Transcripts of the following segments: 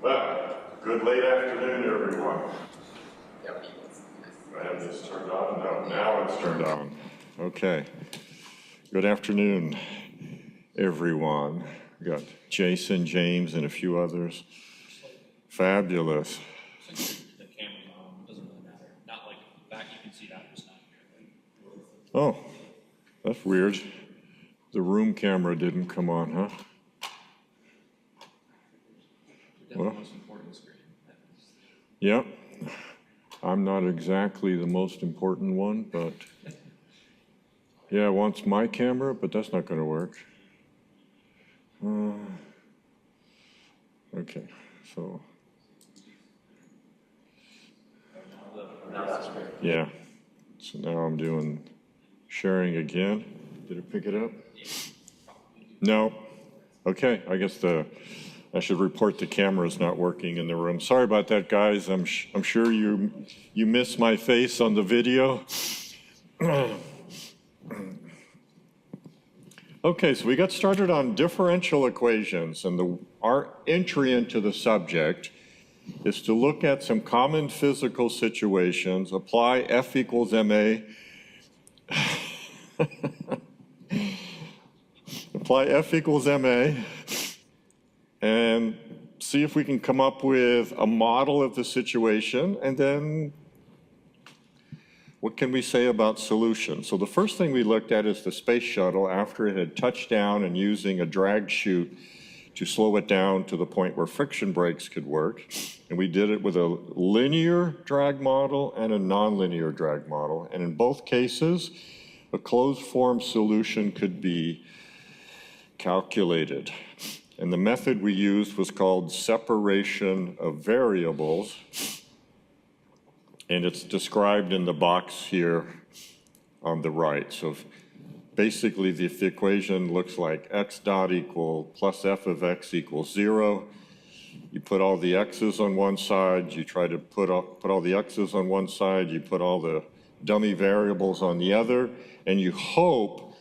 Well, good late afternoon, everyone. I have this turned on? No, now it's turned on. Okay. Good afternoon, everyone. We got Jason, James, and a few others. Fabulous. The camera's on, doesn't really matter. Not like back, you can see that, just not here. Oh, that's weird. The room camera didn't come on, huh? The most important screen. Yep. I'm not exactly the most important one, but yeah, it wants my camera, but that's not going to work. Okay, so yeah, so now I'm doing sharing again. Did it pick it up? No. Okay, I guess I should report the camera's not working in the room. Sorry about that, guys. I'm sure you missed my face on the video. Okay, so we got started on differential equations, and our entry into the subject is to look at some common physical situations, apply F equals ma, apply F equals ma, and see if we can come up with a model of the situation, and then what can we say about solutions? So the first thing we looked at is the space shuttle after it had touched down and using a drag chute to slow it down to the point where friction brakes could work. And we did it with a linear drag model and a nonlinear drag model. And in both cases, a closed form solution could be calculated. And the method we used was called separation of variables. And it's described in the box here on the right. So basically, if the equation looks like x dot equal plus f of x equals 0, you put all the x's on one side, you try to put all the x's on one side, you put all the dummy variables on the other, and you hope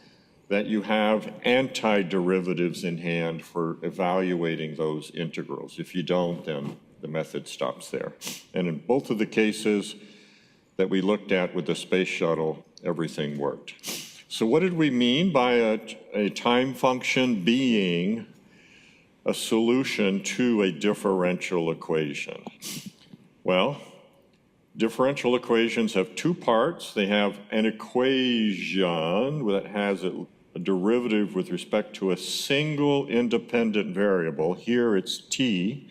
that you have antiderivatives in hand for evaluating those integrals. If you don't, then the method stops there. And in both of the cases that we looked at with the space shuttle, everything worked. So what did we mean by a time function being a solution to a differential equation? Well, differential equations have two parts. They have an equation that has a derivative with respect to a single independent variable. Here it's t.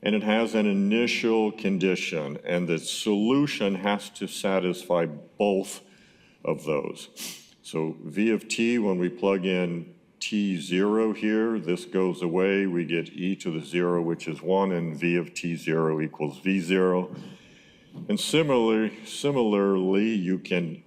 And it has an initial condition, and the solution has to satisfy both of those. So v of t, when we plug in t0 here, this goes away, we get e to the 0, which is 1, and v of t0 equals v0. And similarly, you can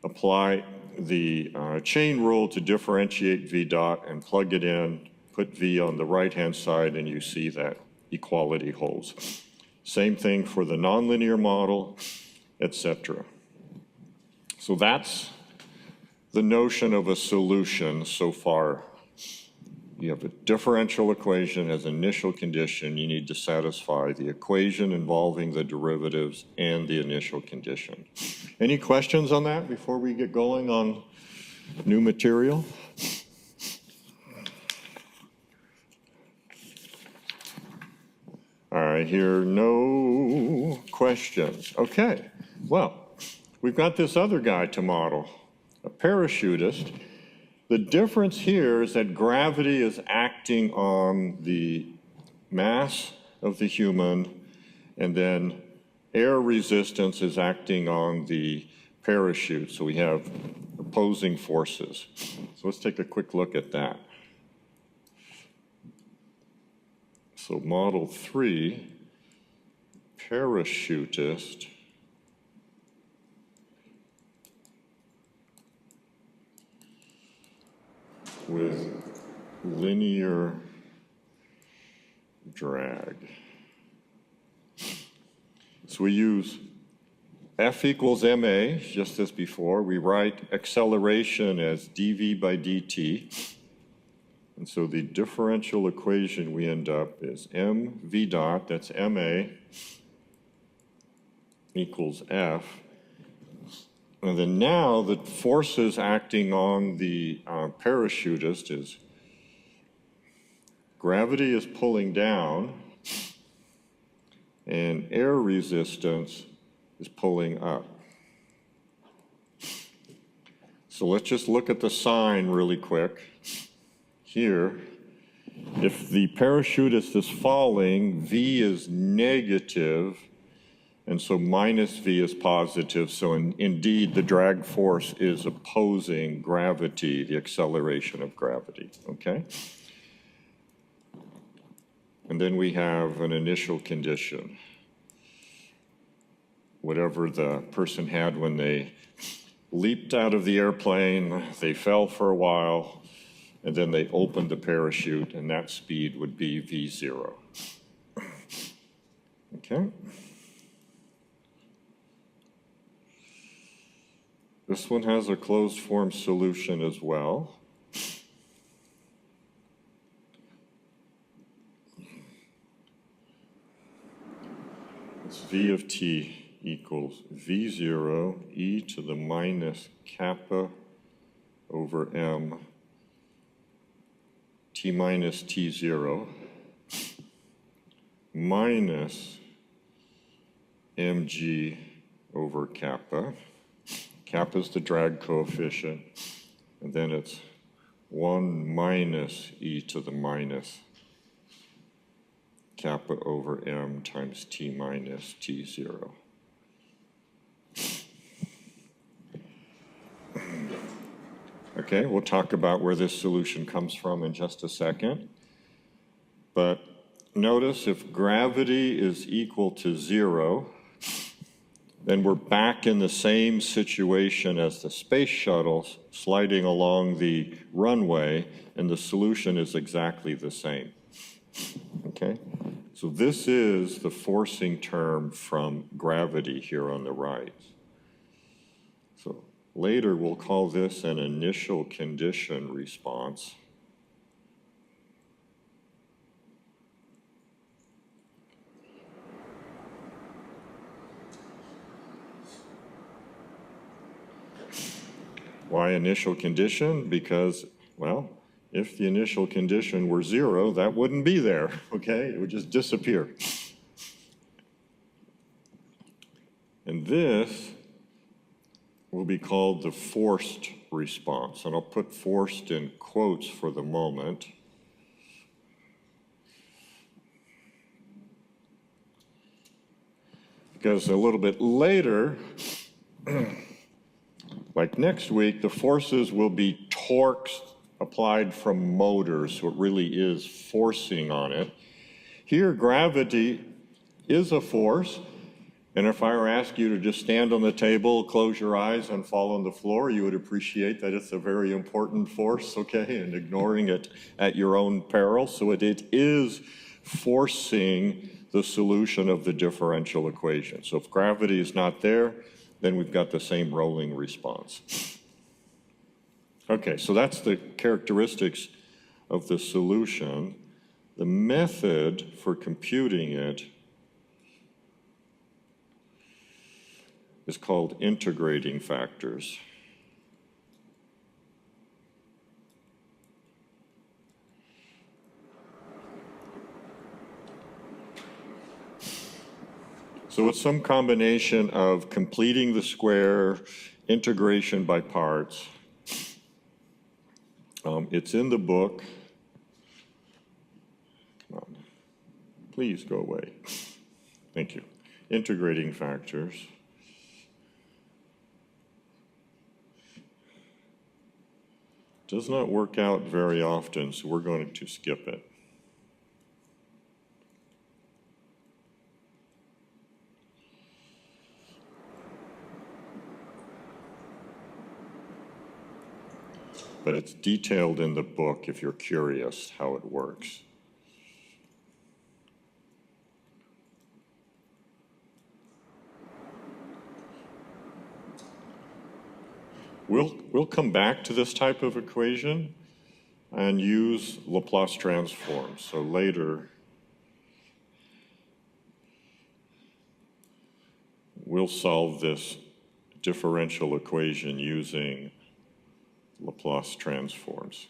apply the chain rule to differentiate v dot and plug it in, put v on the right-hand side, and you see that equality holds. Same thing for the nonlinear model, etc. So that's the notion of a solution so far. You have a differential equation as initial condition. You need to satisfy the equation involving the derivatives and the initial condition. Any questions on that before we get going on new material? All right, here, no questions. Okay, well, we've got this other guy to model, a parachutist. The difference here is that gravity is acting on the mass of the human, and then air resistance is acting on the parachute. So we have opposing forces. So let's take a quick look at that. So model 3, parachutist. With linear drag. So we use F equals ma, just as before. We write acceleration as dv by dt. And so the differential equation we end up is mv dot, that's ma, equals F. And then now the forces acting on the parachutist is gravity is pulling down and air resistance is pulling up. So let's just look at the sign really quick. Here, if the parachutist is falling, V is negative, and so minus V is positive. So indeed, the drag force is opposing gravity, the acceleration of gravity, okay? And then we have an initial condition. Whatever the person had when they leaped out of the airplane, they fell for a while, and then they opened the parachute, and that speed would be V0. Okay? This one has a closed form solution as well. It's V of t equals V0 e to the minus kappa over m t minus t0 minus mg over kappa. Kappa is the drag coefficient, and then it's 1 minus e to the minus kappa over m times t minus t0. Okay, we'll talk about where this solution comes from in just a second. But notice if gravity is equal to 0, then we're back in the same situation as the space shuttles sliding along the runway, and the solution is exactly the same. Okay, so this is the forcing term from gravity here on the right. So later we'll call this an initial condition response. Why initial condition? Because, well, if the initial condition were 0, that wouldn't be there, okay? It would just disappear. And this will be called the forced response. And I'll put forced in quotes for the moment. Because a little bit later, like next week, the forces will be torques applied from motors, so it really is forcing on it. Here, gravity is a force, and if I were to ask you to just stand on the table, close your eyes, and fall on the floor, you would appreciate that it's a very important force, okay, and ignoring it at your own peril. So it is forcing the solution of the differential equation. So if gravity is not there, then we've got the same rolling response. Okay, so that's the characteristics of the solution. The method for computing it is called integrating factors. So it's some combination of completing the square, integration by parts. It's in the book. Come on. Please go away. Thank you. Integrating factors. Does not work out very often, so we're going to skip it. But it's detailed in the book if you're curious how it works. We'll come back to this type of equation and use Laplace transforms. So later, we'll solve this differential equation using Laplace transforms.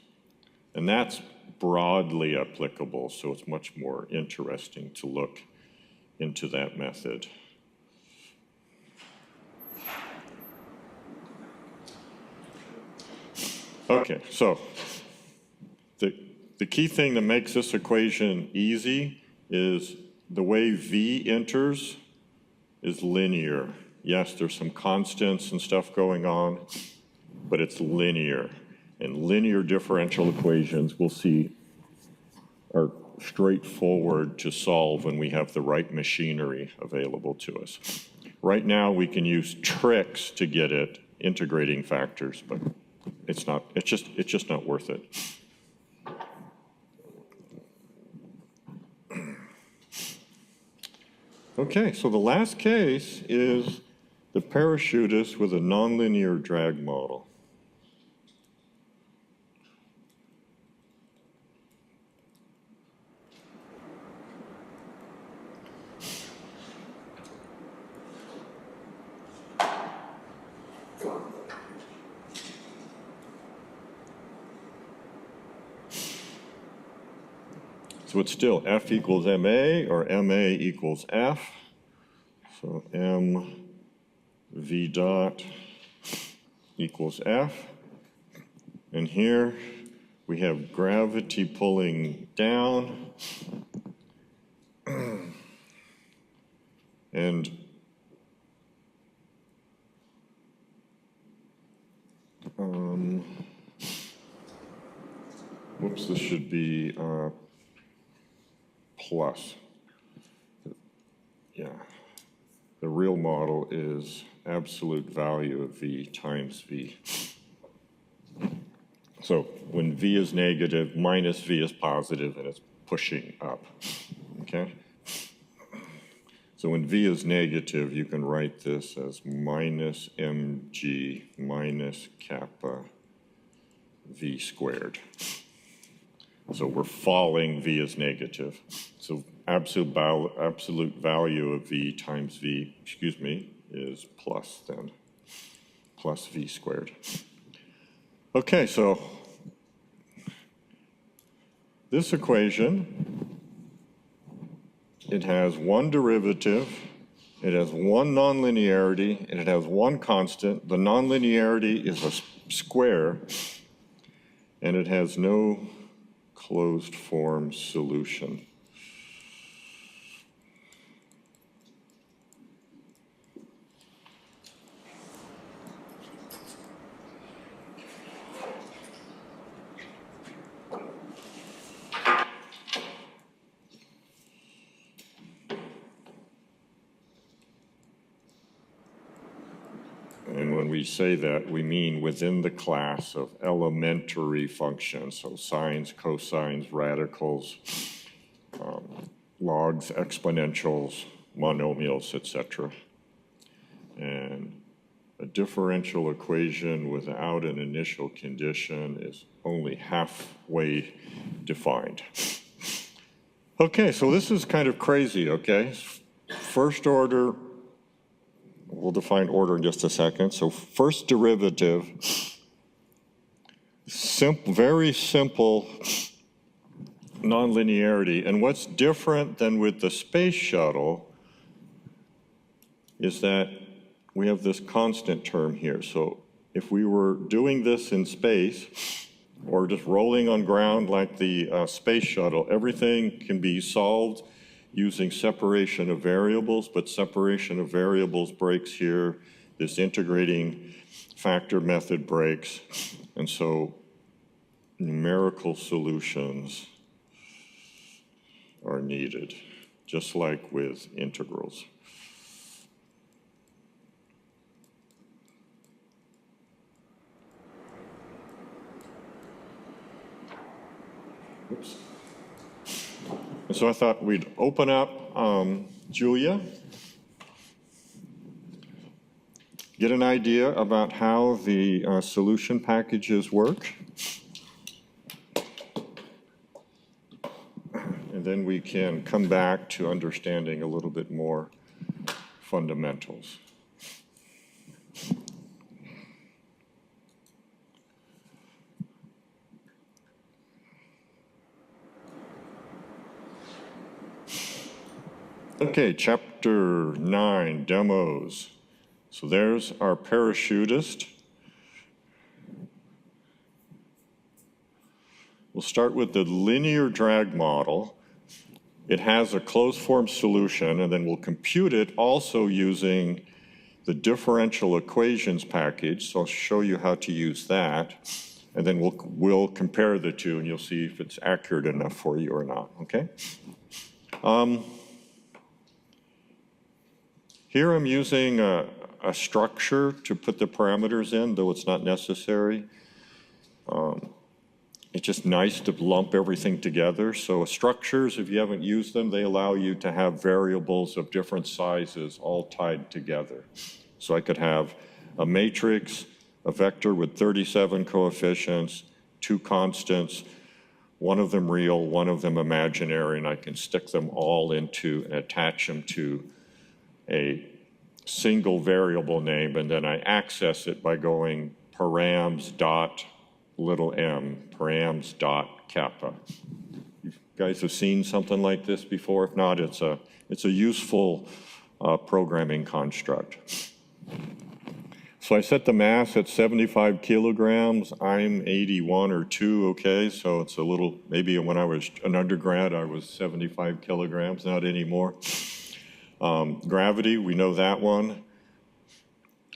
And that's broadly applicable, so it's much more interesting to look into that method. Okay, so the key thing that makes this equation easy is the way V enters is linear. Yes, there's some constants and stuff going on, but it's linear. And linear differential equations, we'll see, are straightforward to solve when we have the right machinery available to us. Right now, we can use tricks to get it, integrating factors, but it's just not worth it. Okay, so the last case is the parachutist with a nonlinear drag model. So it's still F equals MA or MA equals F. So M V dot equals F. And here we have gravity pulling down. And whoops, this should be plus. Yeah. The real model is absolute value of V times V. So when V is negative, minus V is positive, and it's pushing up, okay? So when V is negative, you can write this as minus mg minus kappa V squared. So we're falling, V is negative. So absolute value of V times V, is plus then, plus V squared. Okay, so this equation, it has one derivative, it has one nonlinearity, and it has one constant. The nonlinearity is a square, and it has no closed form solution. And when we say that, we mean within the class of elementary functions, so sines, cosines, radicals, logs, exponentials, monomials, etc. And a differential equation without an initial condition is only halfway defined. Okay, so this is kind of crazy, okay? First order, we'll define order in just a second. So first derivative, very simple nonlinearity. And what's different than with the space shuttle is that we have this constant term here. So if we were doing this in space, or just rolling on ground like the space shuttle, everything can be solved using separation of variables, but separation of variables breaks here. This integrating factor method breaks. And so numerical solutions are needed, just like with integrals. Oops. And so I thought we'd open up Julia, get an idea about how the solution packages work. then we can come back to understanding a little bit more fundamentals. Okay, chapter 9, demos. So there's our parachutist. We'll start with the linear drag model. It has a closed form solution, and then we'll compute it also using the differential equations package. So I'll show you how to use that. And then we'll compare the two, and you'll see if it's accurate enough for you or not, okay? Here I'm using a structure to put the parameters in, though it's not necessary. It's just nice to lump everything together. So structures, if you haven't used them, they allow you to have variables of different sizes all tied together. So I could have a matrix, a vector with 37 coefficients, 2 constants, one of them real, one of them imaginary, and I can stick them all into and attach them to a single variable name, and then I access it by going params dot little m, params dot kappa. You guys have seen something like this before? If not, it's a useful programming construct. So I set the mass at 75 kilograms. I'm 81 or 2, okay? So it's a little, maybe when I was an undergrad, I was 75 kilograms, not anymore. Gravity, we know that one.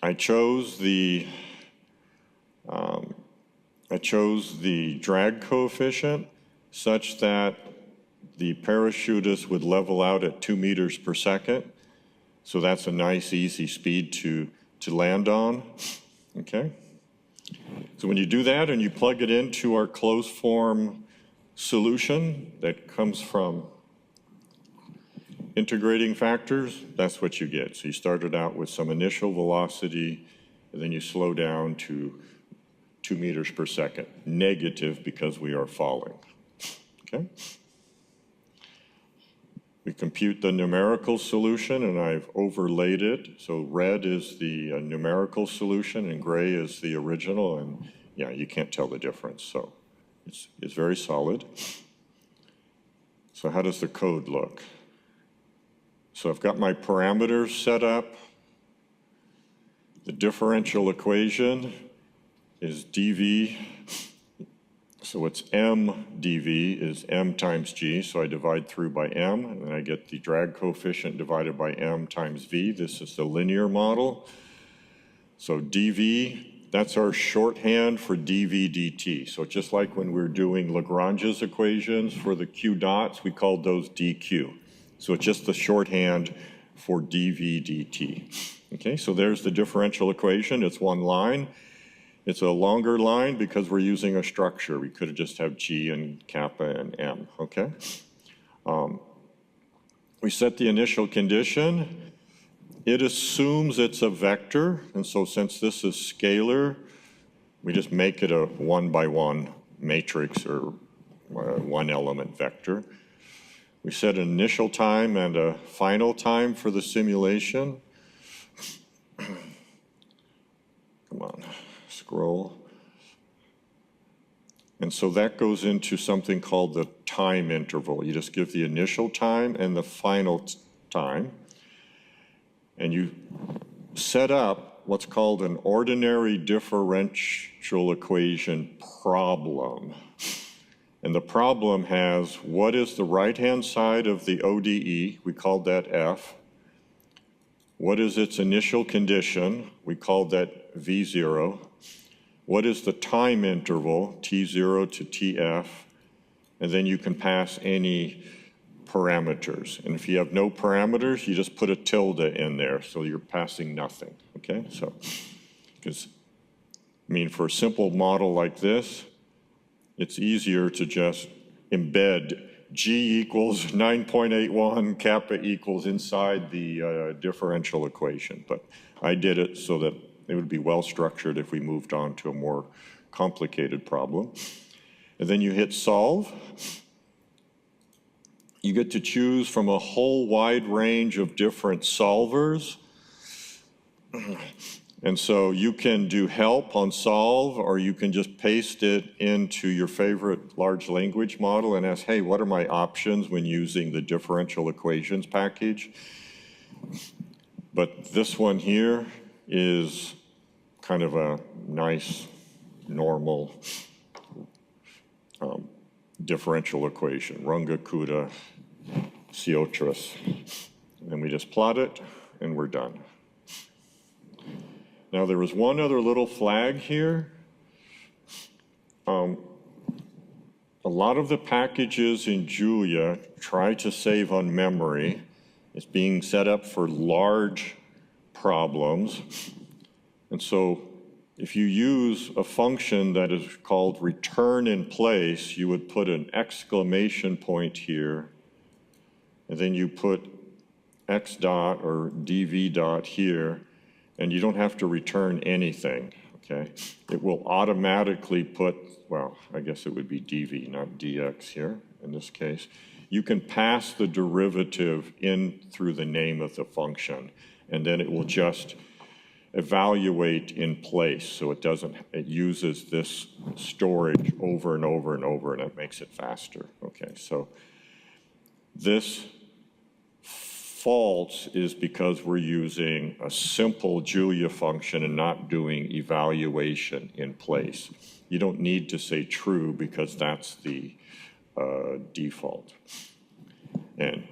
I chose the drag coefficient such that the parachutist would level out at 2 meters per second. So that's a nice, easy speed to land on, okay? So when you do that and you plug it into our closed form solution that comes from integrating factors, that's what you get. So you started out with some initial velocity, and then you slow down to 2 meters per second, negative because we are falling, okay? We compute the numerical solution, and I've overlaid it. So red is the numerical solution, and gray is the original, and yeah, you can't tell the difference. So it's very solid. So how does the code look? So I've got my parameters set up. The differential equation is dv. So it's m dv is m times g. So I divide through by m, and then I get the drag coefficient divided by m times v. This is the linear model. So dv, that's our shorthand for dv dt. So just like when we were doing Lagrange's equations for the q dots, we called those dq. So it's just the shorthand for dv dt. Okay, so there's the differential equation. It's one line. It's a longer line because we're using a structure. We could have just have g and kappa and m, okay? We set the initial condition. It assumes it's a vector, and so since this is scalar, we just make it a 1-by-1 matrix or one element vector. We set an initial time and a final time for the simulation. Come on, scroll. And so that goes into something called the time interval. You just give the initial time and the final time. And you set up what's called an ordinary differential equation problem. And the problem has, what is the right-hand side of the ODE? We called that F. What is its initial condition? We called that V0. What is the time interval, T0 to TF? And then you can pass any parameters. And if you have no parameters, you just put a tilde in there, so you're passing nothing, okay? So, because, I mean, for a simple model like this, it's easier to just embed G equals 9.81, kappa equals inside the differential equation. But I did it so that it would be well structured if we moved on to a more complicated problem. And then you hit solve. You get to choose from a whole wide range of different solvers. And so you can do help on solve, or you can just paste it into your favorite large language model and ask, hey, what are my options when using the differential equations package? But this one here is kind of a nice, normal differential equation, runga kuda siotras. And we just plot it, and we're done. Now, there was one other little flag here. A lot of the packages in Julia try to save on memory. It's being set up for large problems. And so if you use a function that is called return in place, you would put an exclamation point here, and then you put x dot or dv dot here, and you don't have to return anything, okay? It will automatically put, well, I guess it would be dv, not dx here in this case. You can pass the derivative in through the name of the function, and then it will just evaluate in place. So it uses this storage over and over and over, and it makes it faster, okay? So this false is because we're using a simple Julia function and not doing evaluation in place. You don't need to say true because that's the default. And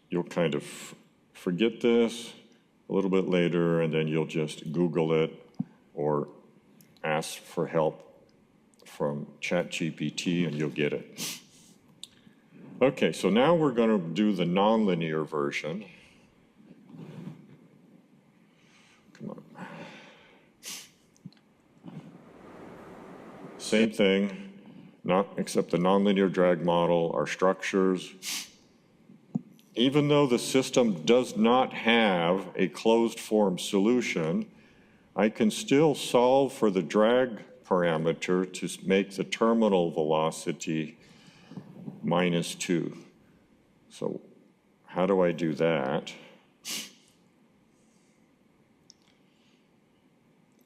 you'll kind of forget this a little bit later, and then you'll just Google it or ask for help from ChatGPT, and you'll get it. Okay, so now we're going to do the nonlinear version. Come on. Same thing, not except the nonlinear drag model, our structures. Even though the system does not have a closed form solution, I can still solve for the drag parameter to make the terminal velocity -2. So how do I do that?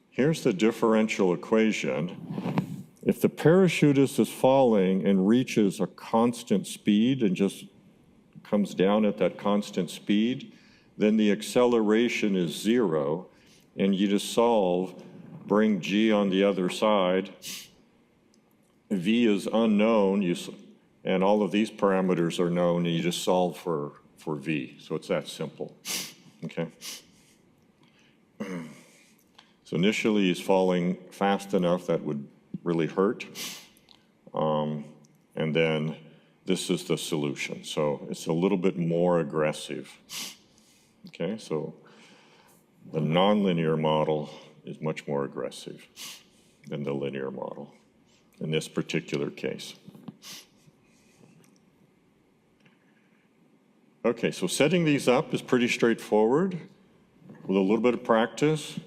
Here's the differential equation. If the parachutist is falling and reaches a constant speed and just comes down at that constant speed, then the acceleration is 0, and you just solve, bring g on the other side. V is unknown, and all of these parameters are known, and you just solve for v. So it's that simple, okay? So initially he's falling fast enough that would really hurt, and then this is the solution. So it's a little bit more aggressive, okay? So the nonlinear model is much more aggressive than the linear model in this particular case. Okay, so setting these up is pretty straightforward with a little bit of practice.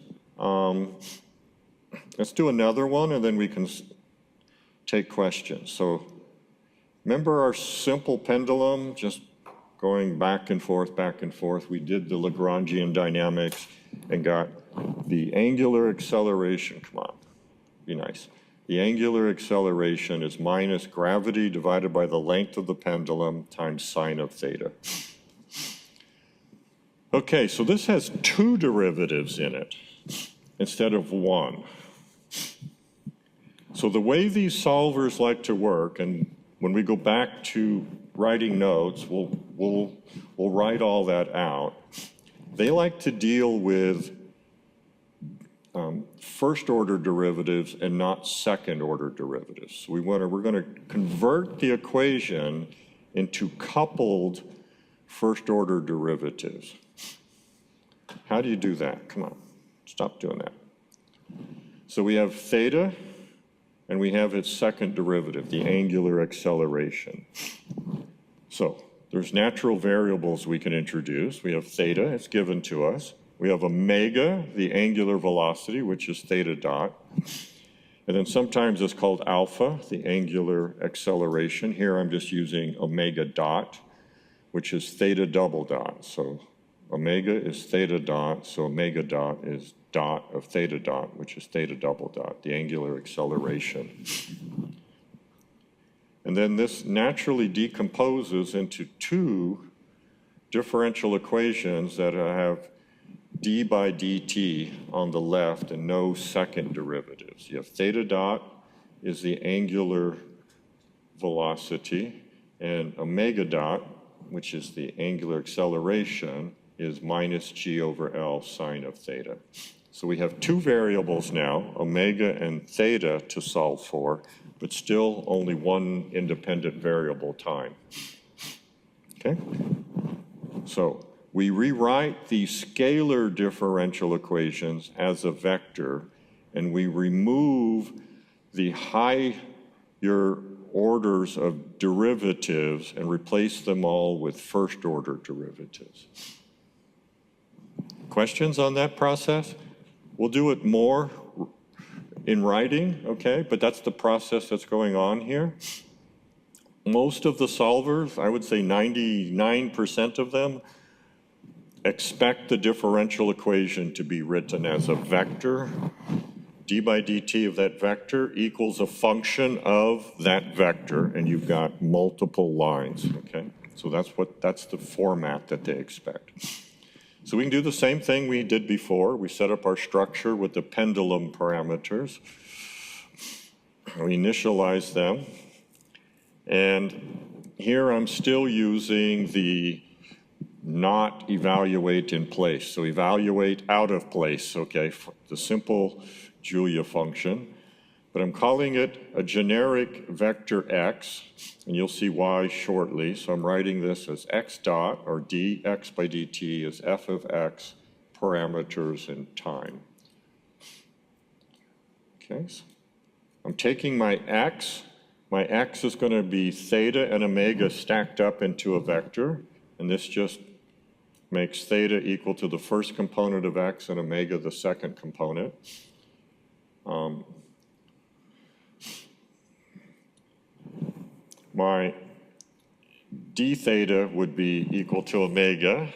Let's do another one, and then we can take questions. So remember our simple pendulum, just going back and forth, back and forth. We did the Lagrangian dynamics and got the angular acceleration. Come on, be nice. The angular acceleration is minus gravity divided by the length of the pendulum times sine of theta. Okay, so this has 2 derivatives in it instead of 1. So the way these solvers like to work, and when we go back to writing notes, we'll write all that out. They like to deal with first order derivatives and not second order derivatives. So we're going to convert the equation into coupled first order derivatives. How do you do that? Come on, stop doing that. So we have theta, and we have its second derivative, the angular acceleration. So there's natural variables we can introduce. We have theta, it's given to us. We have omega, the angular velocity, which is theta dot. And then sometimes it's called alpha, the angular acceleration. Here I'm just using omega dot, which is theta double dot. So omega is theta dot, so omega dot is dot of theta dot, which is theta double dot, the angular acceleration. And then this naturally decomposes into two differential equations that have d by dt on the left and no second derivatives. You have theta dot is the angular velocity, and omega dot, which is the angular acceleration, is minus g over L sine of theta. So we have two variables now, omega and theta, to solve for, but still only one independent variable, time. Okay? So we rewrite the scalar differential equations as a vector, and we remove the higher orders of derivatives and replace them all with first order derivatives. Questions on that process? We'll do it more in writing, okay? But that's the process that's going on here. Most of the solvers, I would say 99% of them, expect the differential equation to be written as a vector. D by dt of that vector equals a function of that vector, and you've got multiple lines, okay? So that's the format that they expect. So we can do the same thing we did before. We set up our structure with the pendulum parameters. We initialize them. And here I'm still using the not evaluate in place. So evaluate out of place, okay, the simple Julia function. But I'm calling it a generic vector x, and you'll see why shortly. So I'm writing this as x dot, or dx by dt is f of x, parameters, and time. Okay, so I'm taking my x. My x is going to be theta and omega stacked up into a vector, and this just makes theta equal to the first component of x and omega the second component. My d theta would be equal to omega,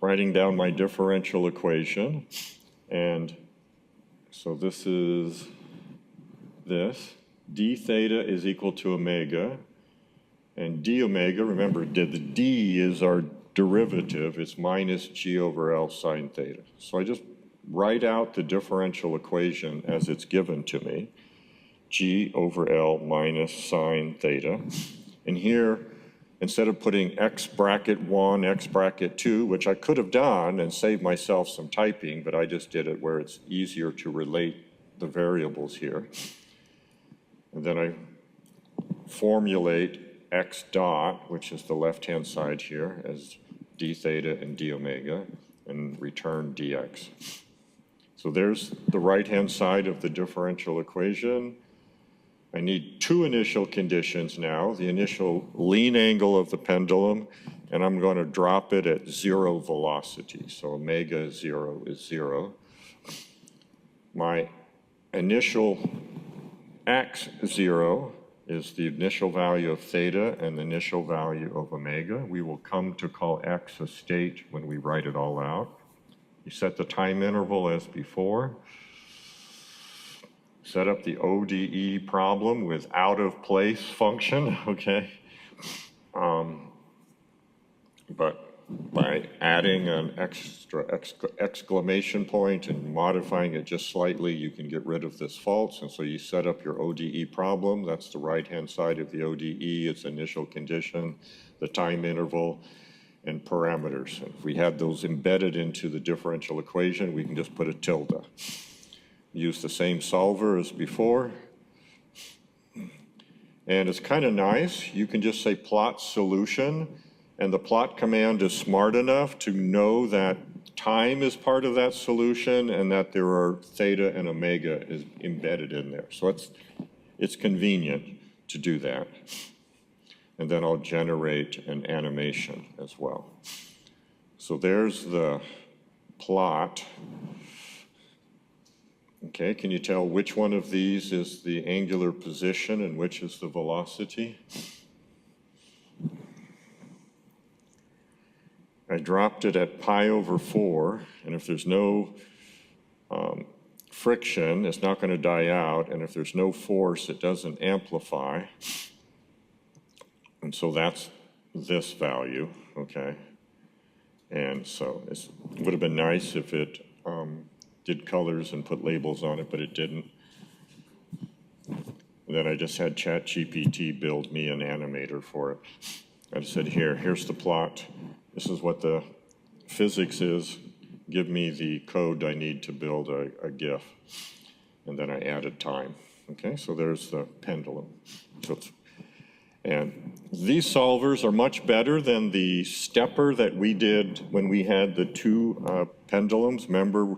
writing down my differential equation. And so this is this. D theta is equal to omega. And d omega, remember, the d is our derivative. It's minus g over L sine theta. So I just write out the differential equation as it's given to me. G over L minus sine theta. And here, instead of putting x bracket 1, x bracket 2, which I could have done and saved myself some typing, but I just did it where it's easier to relate the variables here. And then I formulate x dot, which is the left-hand side here, as d theta and d omega, and return dx. So there's the right-hand side of the differential equation. I need two initial conditions now, the initial lean angle of the pendulum, and I'm going to drop it at 0 velocity. So omega 0 is 0. My initial x0 is the initial value of theta and the initial value of omega. We will come to call x a state when we write it all out. You set the time interval as before. Set up the ODE problem with out of place function, okay? But by adding an extra exclamation point and modifying it just slightly, you can get rid of this false. And so you set up your ODE problem. That's the right-hand side of the ODE. Its initial condition, the time interval, and parameters. And if we had those embedded into the differential equation, we can just put a tilde. Use the same solver as before. And it's kind of nice. You can just say plot solution, and the plot command is smart enough to know that time is part of that solution and that there are theta and omega is embedded in there. So it's convenient to do that. And then I'll generate an animation as well. So there's the plot. Okay, can you tell which one of these is the angular position and which is the velocity? I dropped it at pi over 4, and if there's no friction, it's not going to die out, and if there's no force, it doesn't amplify. And so that's this value, okay? And so it would have been nice if it did colors and put labels on it, but it didn't. And then I just had ChatGPT build me an animator for it. I just said, here's the plot. This is what the physics is. Give me the code I need to build a GIF. And then I added time. Okay, so there's the pendulum. And these solvers are much better than the stepper that we did when we had the two pendulums. Remember,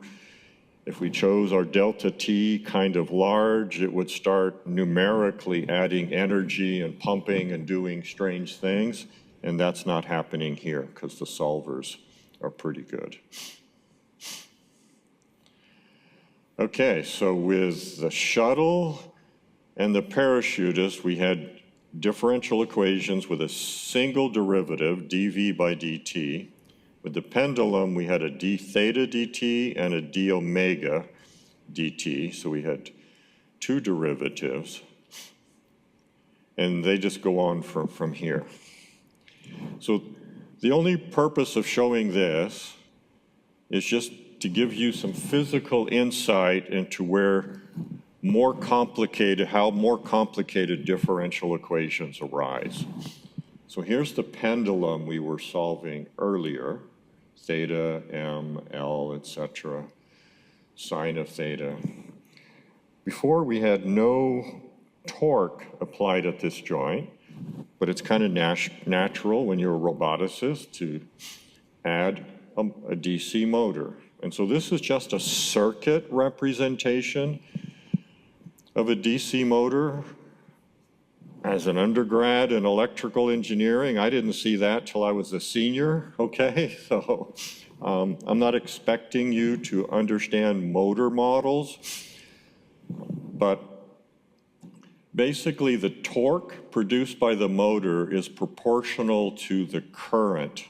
if we chose our delta T kind of large, it would start numerically adding energy and pumping and doing strange things. And that's not happening here because the solvers are pretty good. Okay, so with the shuttle and the parachutist, we had differential equations with a single derivative, dv by dt. With the pendulum, we had a d theta dt and a d omega dt, so we had two derivatives, and they just go on from here. So the only purpose of showing this is just to give you some physical insight into how more complicated differential equations arise. So here's the pendulum we were solving earlier, theta, m, l, etc., sine of theta. Before, we had no torque applied at this joint, but it's kind of natural when you're a roboticist to add a DC motor. And so this is just a circuit representation of a DC motor. As an undergrad in electrical engineering, I didn't see that till I was a senior, okay? So I'm not expecting you to understand motor models, but basically the torque produced by the motor is proportional to the current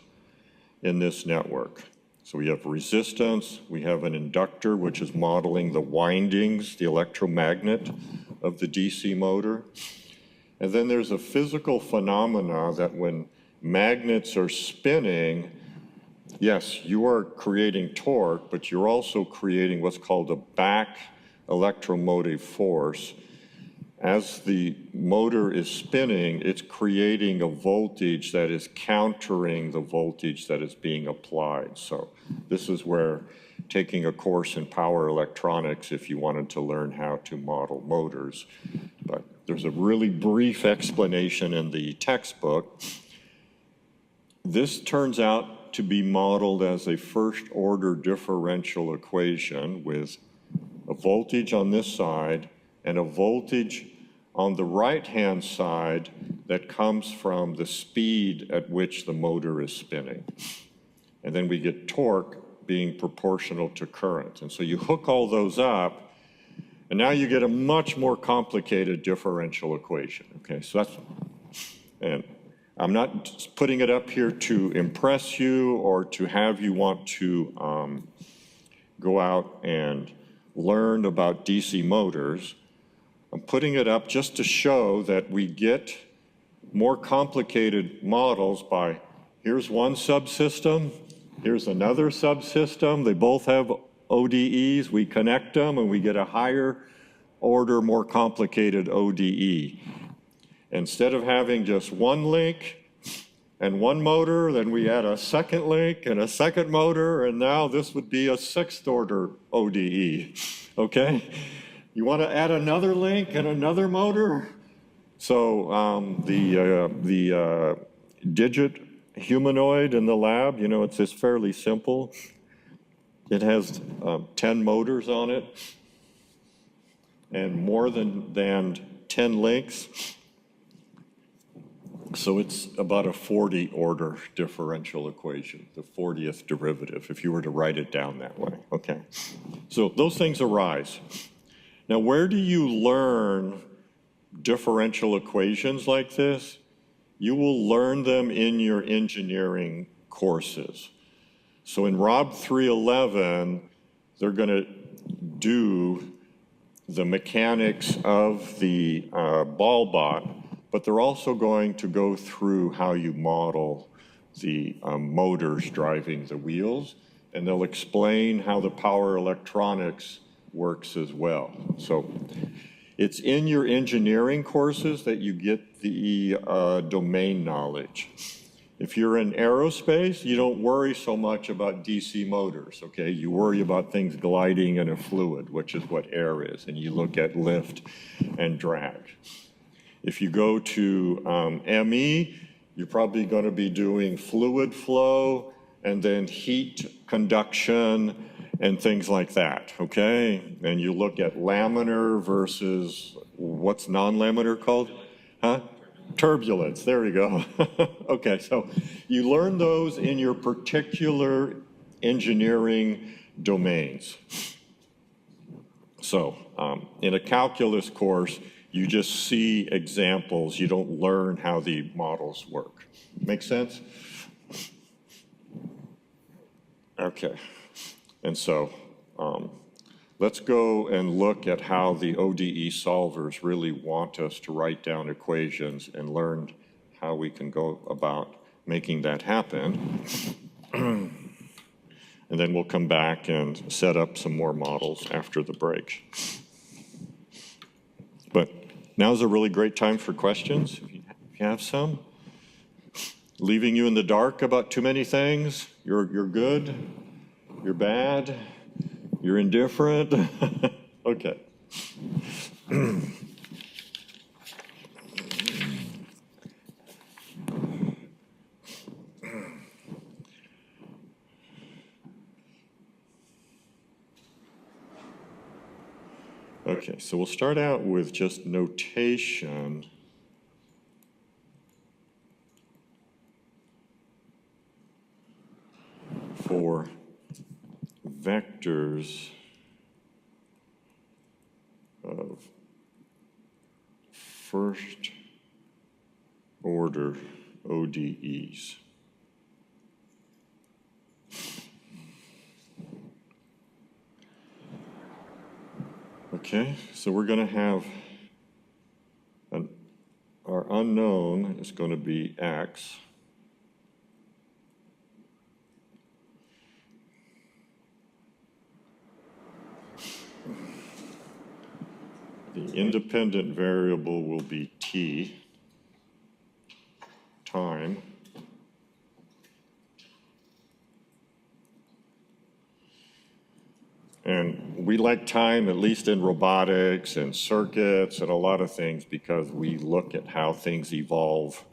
in this network. So we have resistance, we have an inductor, which is modeling the windings, the electromagnet of the DC motor. And then there's a physical phenomena that when magnets are spinning, yes, you are creating torque, but you're also creating what's called a back electromotive force. As the motor is spinning, it's creating a voltage that is countering the voltage that is being applied. So this is where taking a course in power electronics, if you wanted to learn how to model motors, but there's a really brief explanation in the textbook. This turns out to be modeled as a first-order differential equation with a voltage on this side and a voltage on the right-hand side that comes from the speed at which the motor is spinning. And then we get torque being proportional to current. And so you hook all those up, and now you get a much more complicated differential equation. Okay, so and I'm not putting it up here to impress you or to have you want to go out and learn about DC motors. I'm putting it up just to show that we get more complicated models by here's one subsystem, here's another subsystem. They both have ODEs. We connect them and we get a higher order, more complicated ODE. Instead of having just one link and one motor, then we add a second link and a second motor, and now this would be a sixth order ODE, okay? You want to add another link and another motor? So the digit humanoid in the lab, you know, it's just fairly simple. It has 10 motors on it and more than 10 links. So it's about a 40 order differential equation, the 40th derivative, if you were to write it down that way, okay? So those things arise. Now, where do you learn differential equations like this? You will learn them in your engineering courses. So in Rob 311, they're going to do the mechanics of the ball bot, but they're also going to go through how you model the motors driving the wheels, and they'll explain how the power electronics works as well. So it's in your engineering courses that you get the domain knowledge. If you're in aerospace, you don't worry so much about DC motors, okay? You worry about things gliding in a fluid, which is what air is, and you look at lift and drag. If you go to ME, you're probably going to be doing fluid flow and then heat conduction and things like that, okay? And you look at laminar versus what's non-laminar called? Huh? Turbulence, there you go. Okay, so you learn those in your particular engineering domains. So in a calculus course, you just see examples. You don't learn how the models work. Make sense? Okay. And so let's go and look at how the ODE solvers really want us to write down equations and learn how we can go about making that happen. And then we'll come back and set up some more models after the break. But now's a really great time for questions, if you have some. Leaving you in the dark about too many things? You're good? You're bad? You're indifferent? Okay. Okay, so we'll start out with just notation. For vectors of first order ODEs. Okay, so we're going to have our unknown is going to be x. The independent variable will be t, time. And we like time, at least in robotics and circuits and a lot of things, because we look at how things evolve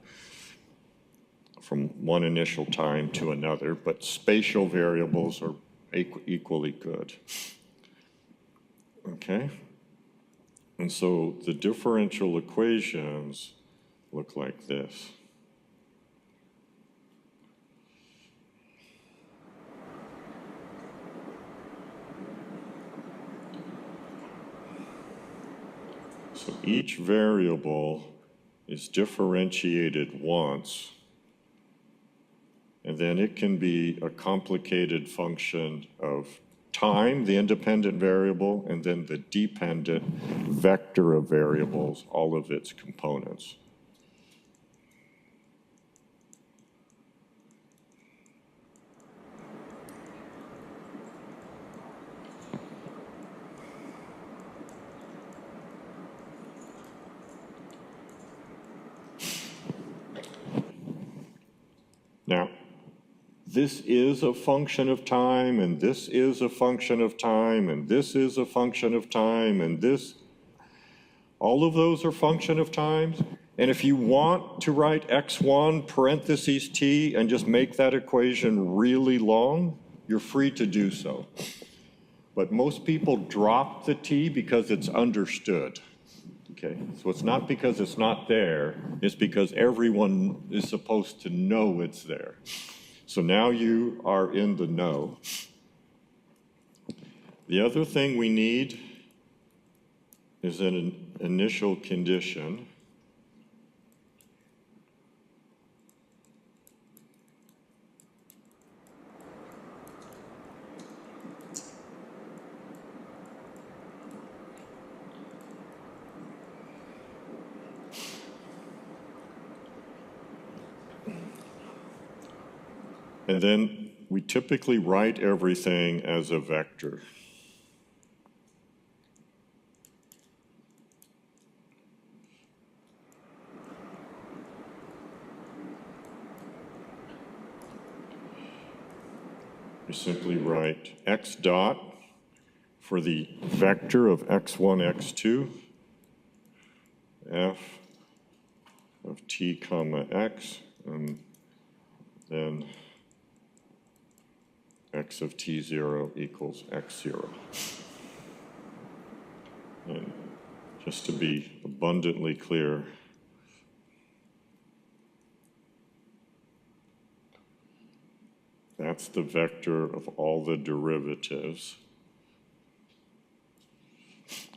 from one initial time to another, but spatial variables are equally good. Okay? And so the differential equations look like this. So each variable is differentiated once, and then it can be a complicated function of time, the independent variable, and then the dependent vector of variables, all of its components. Now, this is a function of time, and this is a function of time, and this is a function of time, and this, all of those are function of times. And if you want to write x1 parentheses t and just make that equation really long, you're free to do so. But most people drop the t because it's understood. Okay, so it's not because it's not there, it's because everyone is supposed to know it's there. So now you are in the know. The other thing we need is an initial condition. And then we typically write everything as a vector. We simply write x dot for the vector of x1, x2, f of t comma x, and then x of t0 equals x0. And just to be abundantly clear, that's the vector of all the derivatives.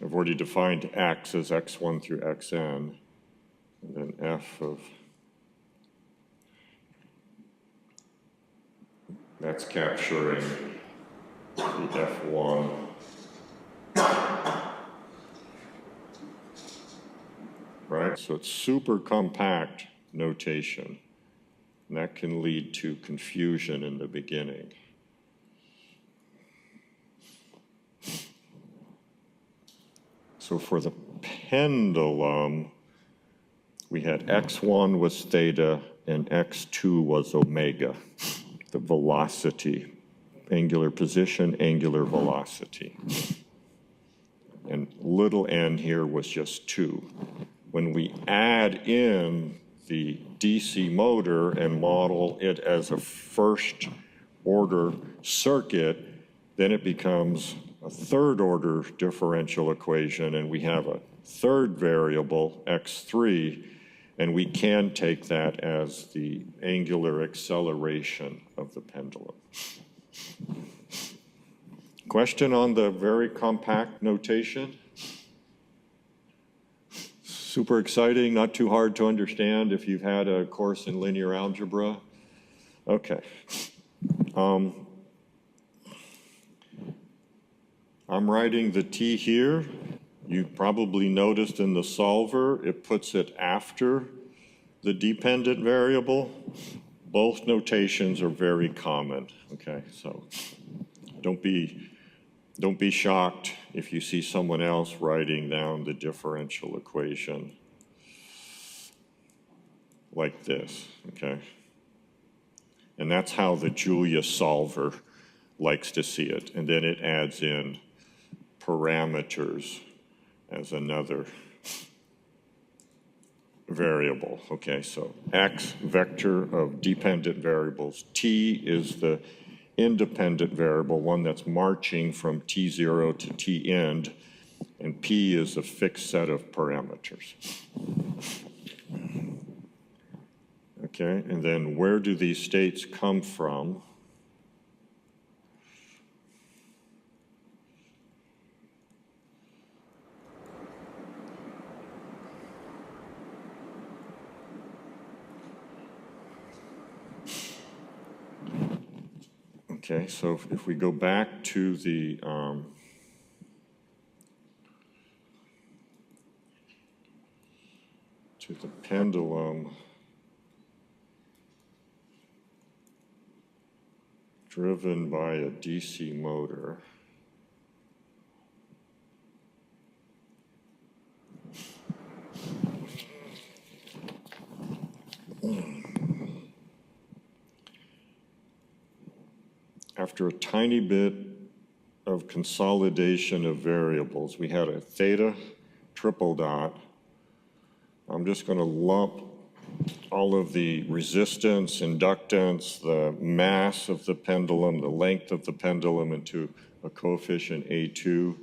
I've already defined x as x1 through xn, and then f of, that's capturing the f1. Right, so it's super compact notation, and that can lead to confusion in the beginning. So for the pendulum, we had x1 was theta and x2 was omega, the velocity, angular position, angular velocity. And little n here was just 2. When we add in the DC motor and model it as a first order circuit, then it becomes a third order differential equation, and we have a third variable, x3, and we can take that as the angular acceleration of the pendulum. Question on the very compact notation? Super exciting, not too hard to understand if you've had a course in linear algebra. Okay. I'm writing the t here. You probably noticed in the solver, it puts it after the dependent variable. Both notations are very common, okay? So don't be shocked if you see someone else writing down the differential equation like this, okay? And that's how the Julia solver likes to see it. And then it adds in parameters as another variable, okay? So x, vector of dependent variables. T is the independent variable, one that's marching from t0 to t end, and p is a fixed set of parameters. Okay, and then where do these states come from? Okay, so if we go back to the pendulum driven by a DC motor, after a tiny bit of consolidation of variables, we had a theta triple dot. I'm just going to lump all of the resistance, inductance, the mass of the pendulum, the length of the pendulum into a coefficient A2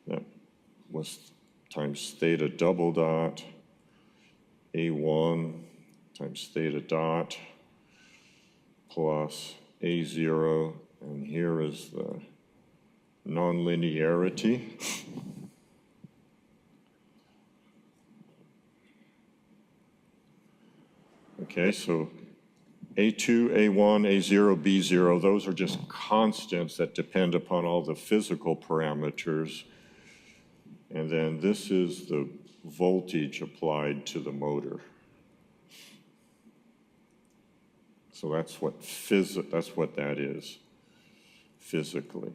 that was times theta double dot, A1 times theta dot, plus A0, and here is the nonlinearity. Okay, so A2, A1, A0, B0, those are just constants that depend upon all the physical parameters. And then this is the voltage applied to the motor. So that's what that is physically.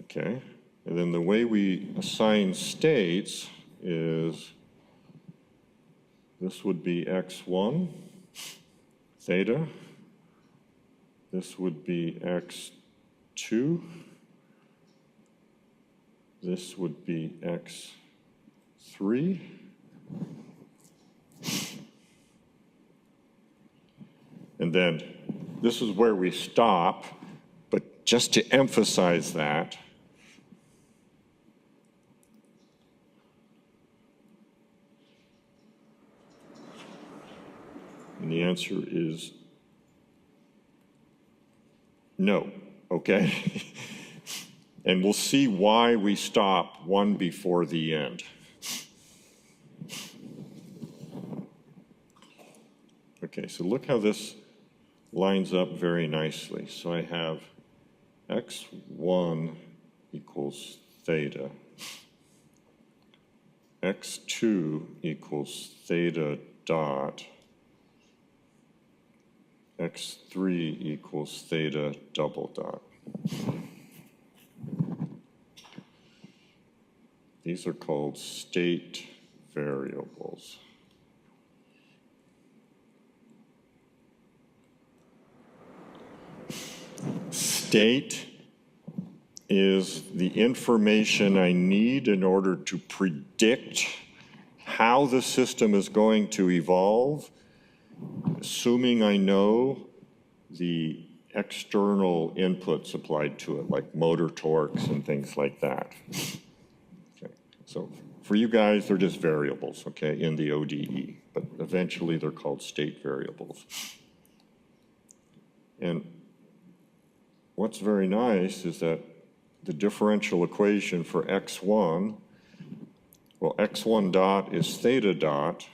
Okay, and then the way we assign states is this would be x1 theta. This would be x2. This would be x3. And then this is where we stop, but just to emphasize that, and the answer is no, okay? And we'll see why we stop one before the end. Okay, so look how this lines up very nicely. So I have x1 equals theta, x2 equals theta dot, x3 equals theta double dot. These are called state variables. State is the information I need in order to predict how the system is going to evolve, assuming I know the external inputs applied to it, like motor torques and things like that. Okay. So for you guys, they're just variables, okay, in the ODE, but eventually they're called state variables. And what's very nice is that the differential equation for x1, well, x1 dot is theta dot,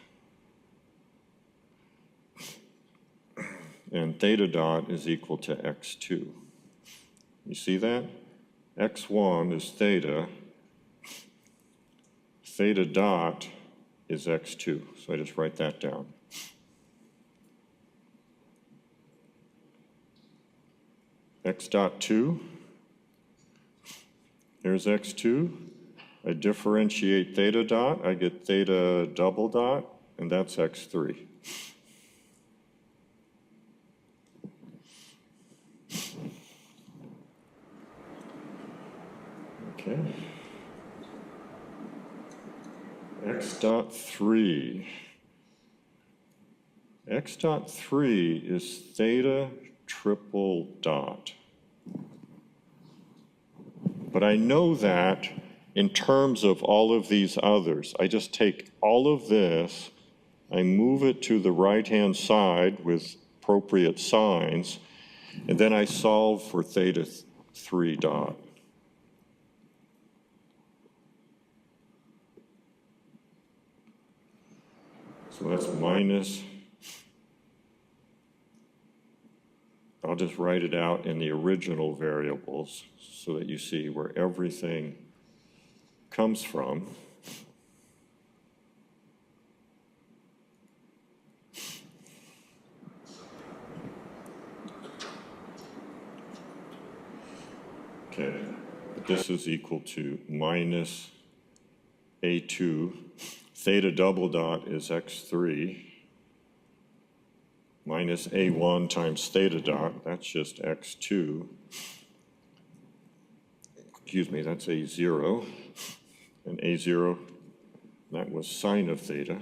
and theta dot is equal to x2. You see that? x1 is theta, theta dot is x2. So I just write that down. X dot 2, here's x2. I differentiate theta dot, I get theta double dot, and that's x3. Okay. X dot 3. X dot 3 is theta triple dot. But I know that in terms of all of these others. I just take all of this, I move it to the right-hand side with appropriate signs, and then I solve for theta 3 dot. So that's minus, I'll just write it out in the original variables so that you see where everything comes from. Okay, this is equal to minus A2. Theta double dot is x3 minus A1 times theta dot, that's just x2. Excuse me, that's A0. And A0, that was sine of theta.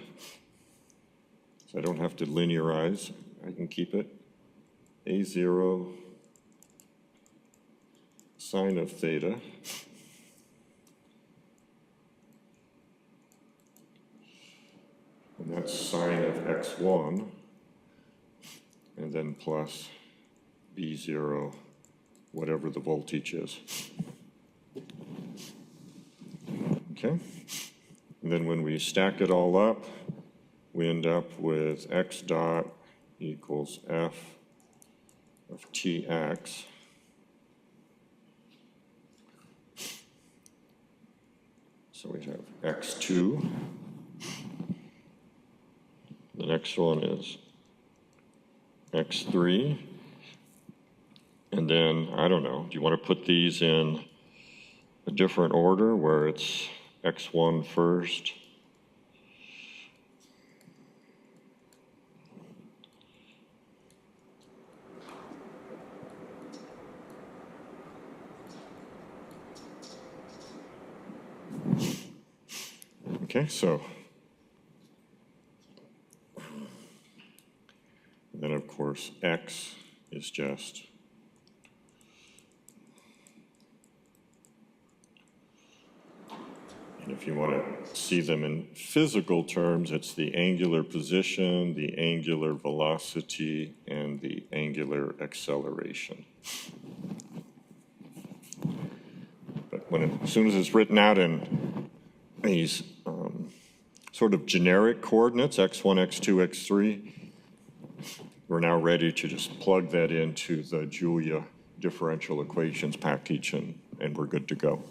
So I don't have to linearize, I can keep it. A0 sine of theta and that's sine of x1, and then plus b0, whatever the voltage is. Okay? And then when we stack it all up, we end up with x dot equals f of tx. So we have x2. The next one is x3. And then, I don't know, do you want to put these in a different order where it's x1 first? Okay, so then of course x is just and if you want to see them in physical terms, it's the angular position, the angular velocity, and the angular acceleration. But as soon as it's written out in these sort of generic coordinates, x1, x2, x3, we're now ready to just plug that into the Julia differential equations package, and we're good to go.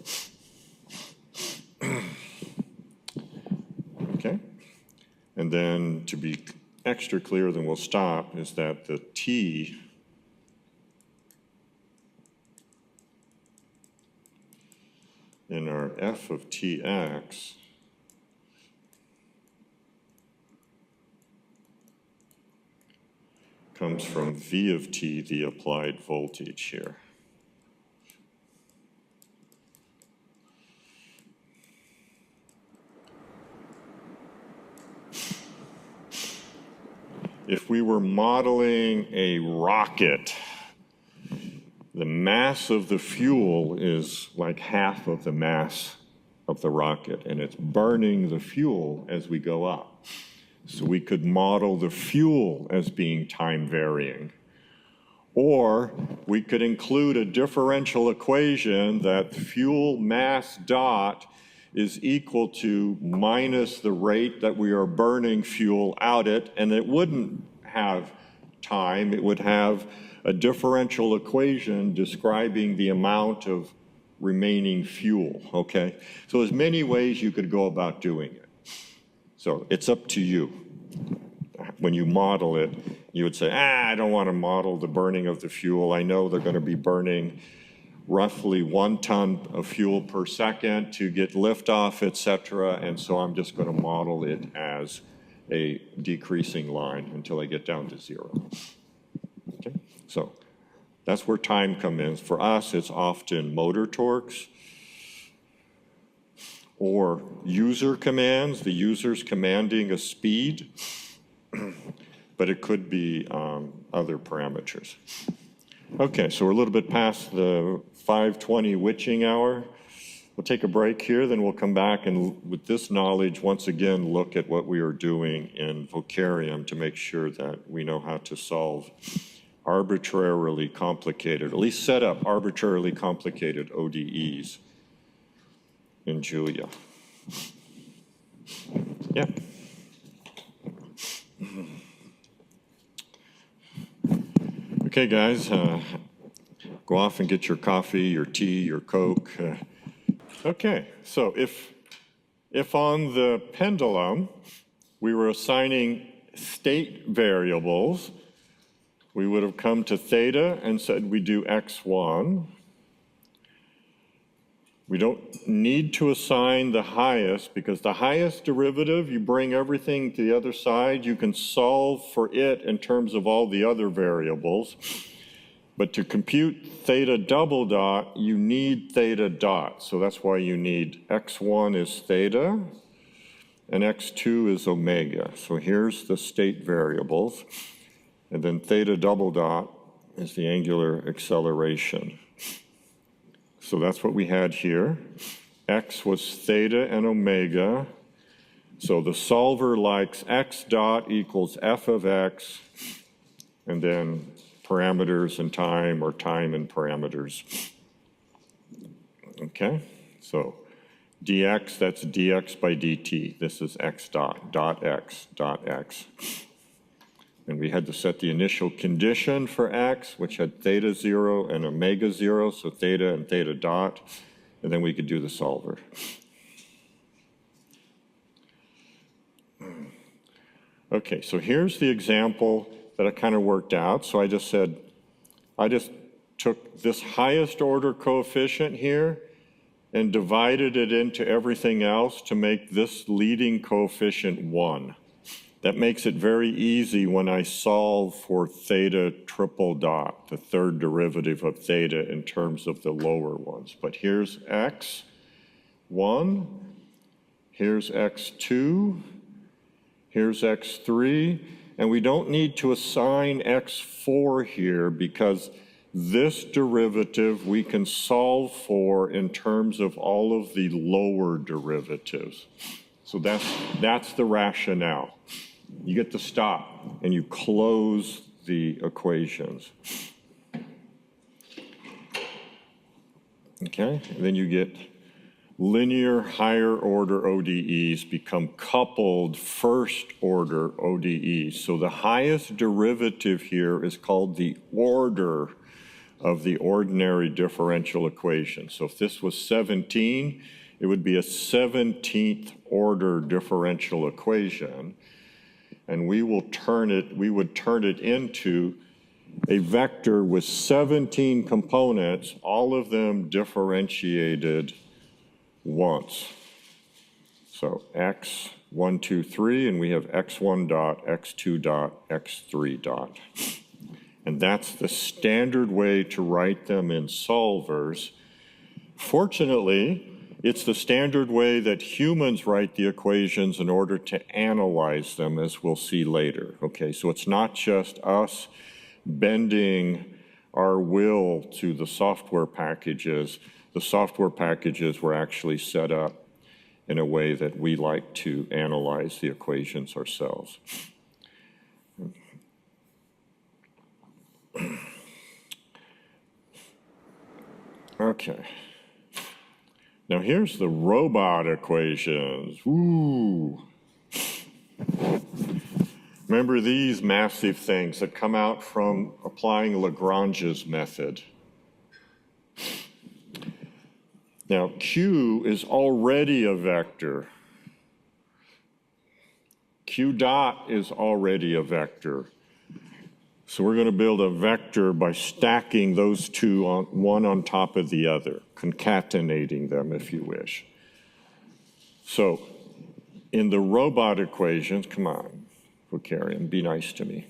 Okay? And then to be extra clear, then we'll stop, is that the t in our f of tx comes from V of t, the applied voltage here. If we were modeling a rocket, the mass of the fuel is like half of the mass of the rocket, and it's burning the fuel as we go up. So we could model the fuel as being time varying. Or we could include a differential equation that fuel mass dot is equal to minus the rate that we are burning fuel out at, and it wouldn't have time, it would have a differential equation describing the amount of remaining fuel, okay? So there's many ways you could go about doing it. So it's up to you. When you model it, you would say, I don't want to model the burning of the fuel. I know they're going to be burning roughly 1 ton of fuel per second to get liftoff, et cetera, and so I'm just going to model it as a decreasing line until I get down to 0. Okay? So that's where time comes in. For us, it's often motor torques or user commands, the user's commanding a speed, but it could be other parameters. Okay, so we're a little bit past the 5:20 witching hour. We'll take a break here, then we'll come back and with this knowledge, once again, look at what we are doing in Vocarium to make sure that we know how to solve arbitrarily complicated, at least set up arbitrarily complicated ODEs in Julia. Yeah. Okay, guys, go off and get your coffee, your tea, your Coke. Okay, so if on the pendulum we were assigning state variables, we would have come to theta and said we do x1. We don't need to assign the highest because the highest derivative, you bring everything to the other side, you can solve for it in terms of all the other variables. But to compute theta double dot, you need theta dot. So that's why you need x1 is theta and x2 is omega. So here's the state variables. And then theta double dot is the angular acceleration. So that's what we had here. X was theta and omega. So the solver likes x dot equals f of x, and then parameters and time, or time and parameters. Okay, so dx, that's dx by dt. This is x dot x. And we had to set the initial condition for x, which had theta 0 and omega 0, so theta and theta dot, and then we could do the solver. Okay, so here's the example that I kind of worked out. So I just took this highest order coefficient here and divided it into everything else to make this leading coefficient 1. That makes it very easy when I solve for theta triple dot, the third derivative of theta in terms of the lower ones. But here's x1, here's x2, here's x3, and we don't need to assign x4 here because this derivative we can solve for in terms of all of the lower derivatives. So that's the rationale. You get to stop and you close the equations. Okay, and then you get linear higher order ODEs become coupled first order ODEs. So the highest derivative here is called the order of the ordinary differential equation. So if this was 17, it would be a 17th order differential equation. And we would turn it into a vector with 17 components, all of them differentiated once. So x, 1, 2, 3, and we have x1 dot, x2 dot, x3 dot. And that's the standard way to write them in solvers. Fortunately, it's the standard way that humans write the equations in order to analyze them, as we'll see later. Okay, so it's not just us bending our will to the software packages. The software packages were actually set up in a way that we like to analyze the equations ourselves. Okay. Now here's the robot equations. Woo! Remember these massive things that come out from applying Lagrange's method. Now Q is already a vector. Q dot is already a vector. So we're going to build a vector by stacking those two one on top of the other, concatenating them if you wish. So in the robot equations, come on, Vocarian, be nice to me.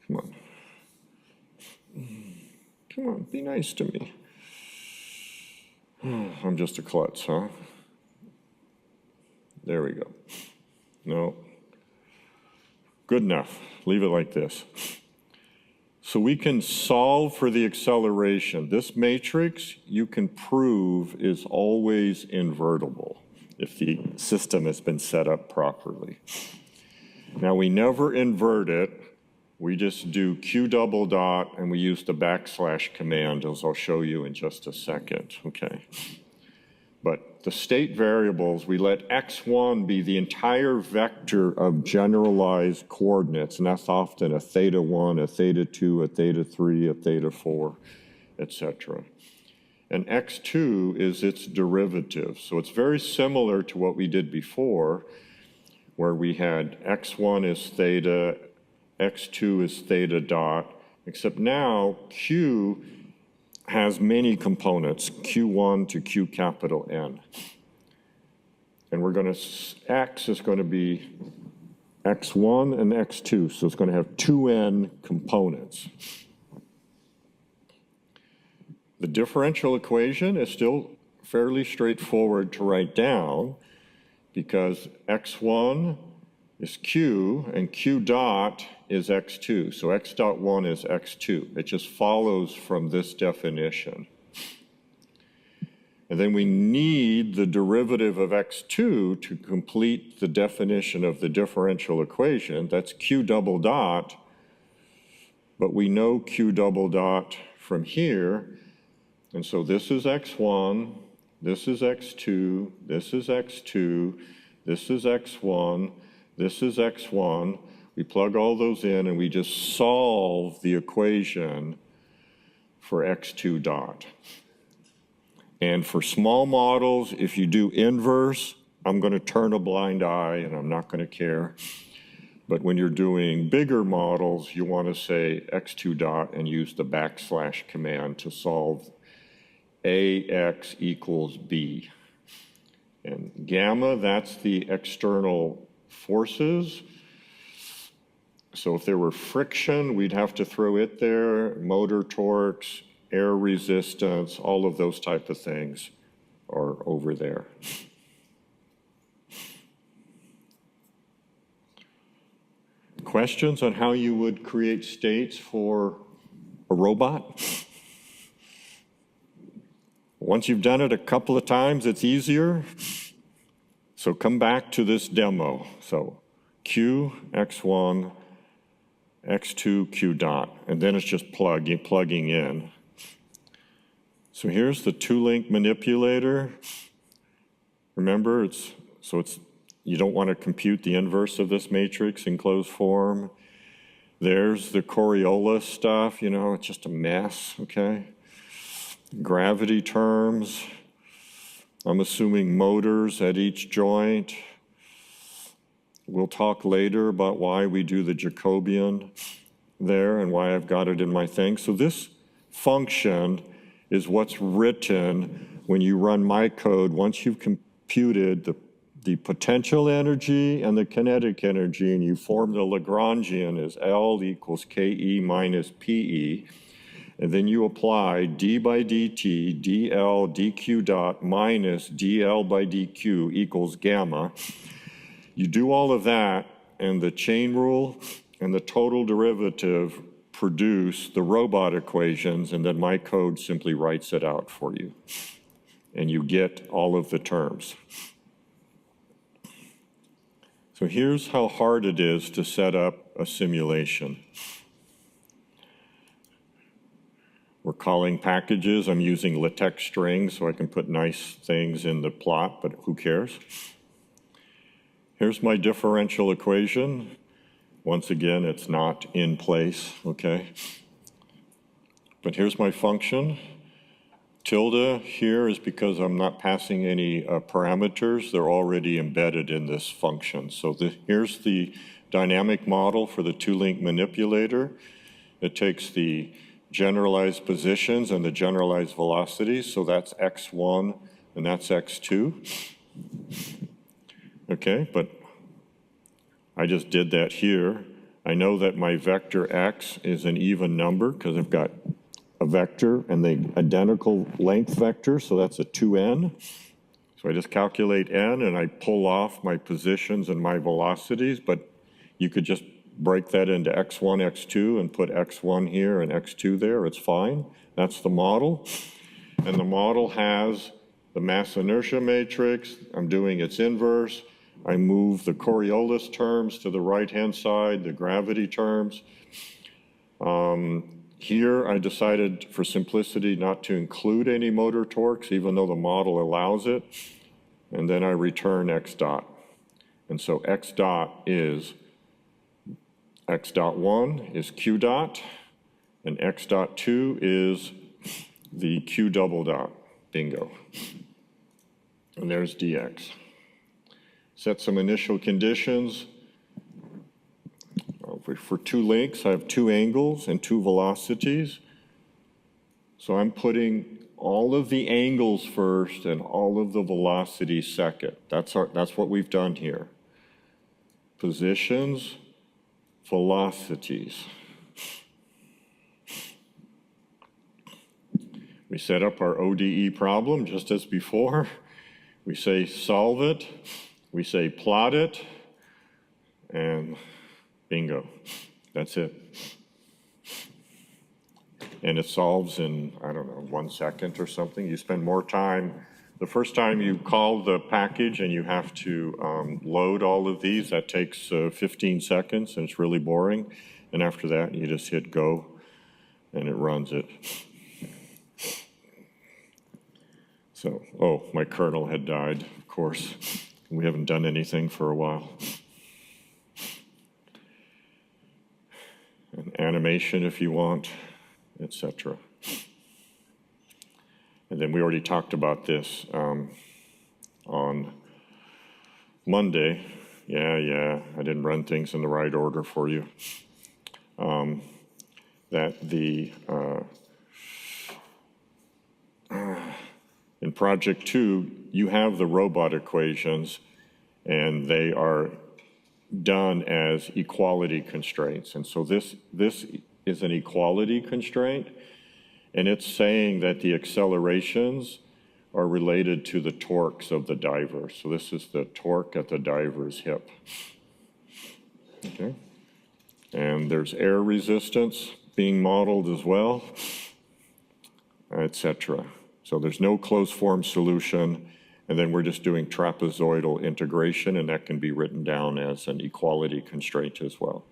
Come on. Come on, be nice to me. I'm just a klutz, huh? There we go. No. Good enough. Leave it like this. So we can solve for the acceleration. This matrix, you can prove, is always invertible if the system has been set up properly. Now, we never invert it. We just do Q double dot, and we use the backslash command, as I'll show you in just a second, okay? But the state variables, we let x1 be the entire vector of generalized coordinates, and that's often a theta 1, a theta 2, a theta 3, a theta 4, etc. And x2 is its derivative. So it's very similar to what we did before, where we had x1 is theta, x2 is theta dot, except now Q has many components, Q1 to Q capital N. And we're going to, X is going to be X1 and X2, so it's going to have 2N components. The differential equation is still fairly straightforward to write down because X1 is q, and q dot is x2. So x dot 1 is x2. It just follows from this definition. And then we need the derivative of x2 to complete the definition of the differential equation. That's q double dot, but we know q double dot from here. And so this is x1, this is x2, this is x2, this is x1, this is x1. We plug all those in and we just solve the equation for x2 dot. And for small models, if you do inverse, I'm going to turn a blind eye and I'm not going to care. But when you're doing bigger models, you want to say x2 dot and use the backslash command to solve ax equals b. And gamma, that's the external forces. So if there were friction, we'd have to throw it there, motor torques, air resistance, all of those type of things are over there. Questions on how you would create states for a robot? Once you've done it a couple of times, it's easier. So come back to this demo. So Q, X1, X2, Q dot, and then it's just plugging in. So here's the two-link manipulator. Remember, you don't want to compute the inverse of this matrix in closed form. There's the Coriolis stuff, it's just a mess, okay? Gravity terms. I'm assuming motors at each joint. We'll talk later about why we do the Jacobian there and why I've got it in my thing. So this function is what's written when you run my code. Once you've computed the potential energy and the kinetic energy, and you form the Lagrangian as L equals KE minus PE, and then you apply d by dt, dl dq dot minus dl by dq equals gamma. You do all of that, and the chain rule and the total derivative produce the robot equations, and then my code simply writes it out for you. And you get all of the terms. So here's how hard it is to set up a simulation. We're calling packages. I'm using LaTeX strings so I can put nice things in the plot, but who cares? Here's my differential equation. Once again, it's not in place, okay? But here's my function. Tilde here is because I'm not passing any parameters. They're already embedded in this function. So here's the dynamic model for the two-link manipulator. It takes the generalized positions and the generalized velocities. So that's x1 and that's x2. Okay, but I just did that here. I know that my vector x is an even number because I've got a vector and the identical length vector, so that's a 2n. So I just calculate n and I pull off my positions and my velocities, but you could just break that into x1, x2 and put x1 here and x2 there, it's fine. That's the model. And the model has the mass inertia matrix. I'm doing its inverse. I move the Coriolis terms to the right-hand side, the gravity terms. Here, I decided for simplicity not to include any motor torques, even though the model allows it. And then I return x dot. And so x dot is, x dot 1 is q dot, and x dot 2 is the q double dot. Bingo. And there's dx. Set some initial conditions. For two links, I have two angles and two velocities. So I'm putting all of the angles first and all of the velocities second. That's what we've done here. Positions, velocities. We set up our ODE problem just as before. We say solve it. We say plot it. and bingo, that's it. And it solves in, I don't know, 1 second or something. You spend more time. The first time you call the package and you have to load all of these, that takes 15 seconds and it's really boring. And after that, you just hit go and it runs it. So, oh, my kernel had died, of course. We haven't done anything for a while. An animation if you want, etc. And then we already talked about this on Monday. Yeah, I didn't run things in the right order for you. That in Project 2, you have the robot equations, and they are done as equality constraints. And so this is an equality constraint, and it's saying that the accelerations are related to the torques of the diver. So this is the torque at the diver's hip. Okay. And there's air resistance being modeled as well, etc. So there's no closed form solution, and then we're just doing trapezoidal integration, and that can be written down as an equality constraint as well.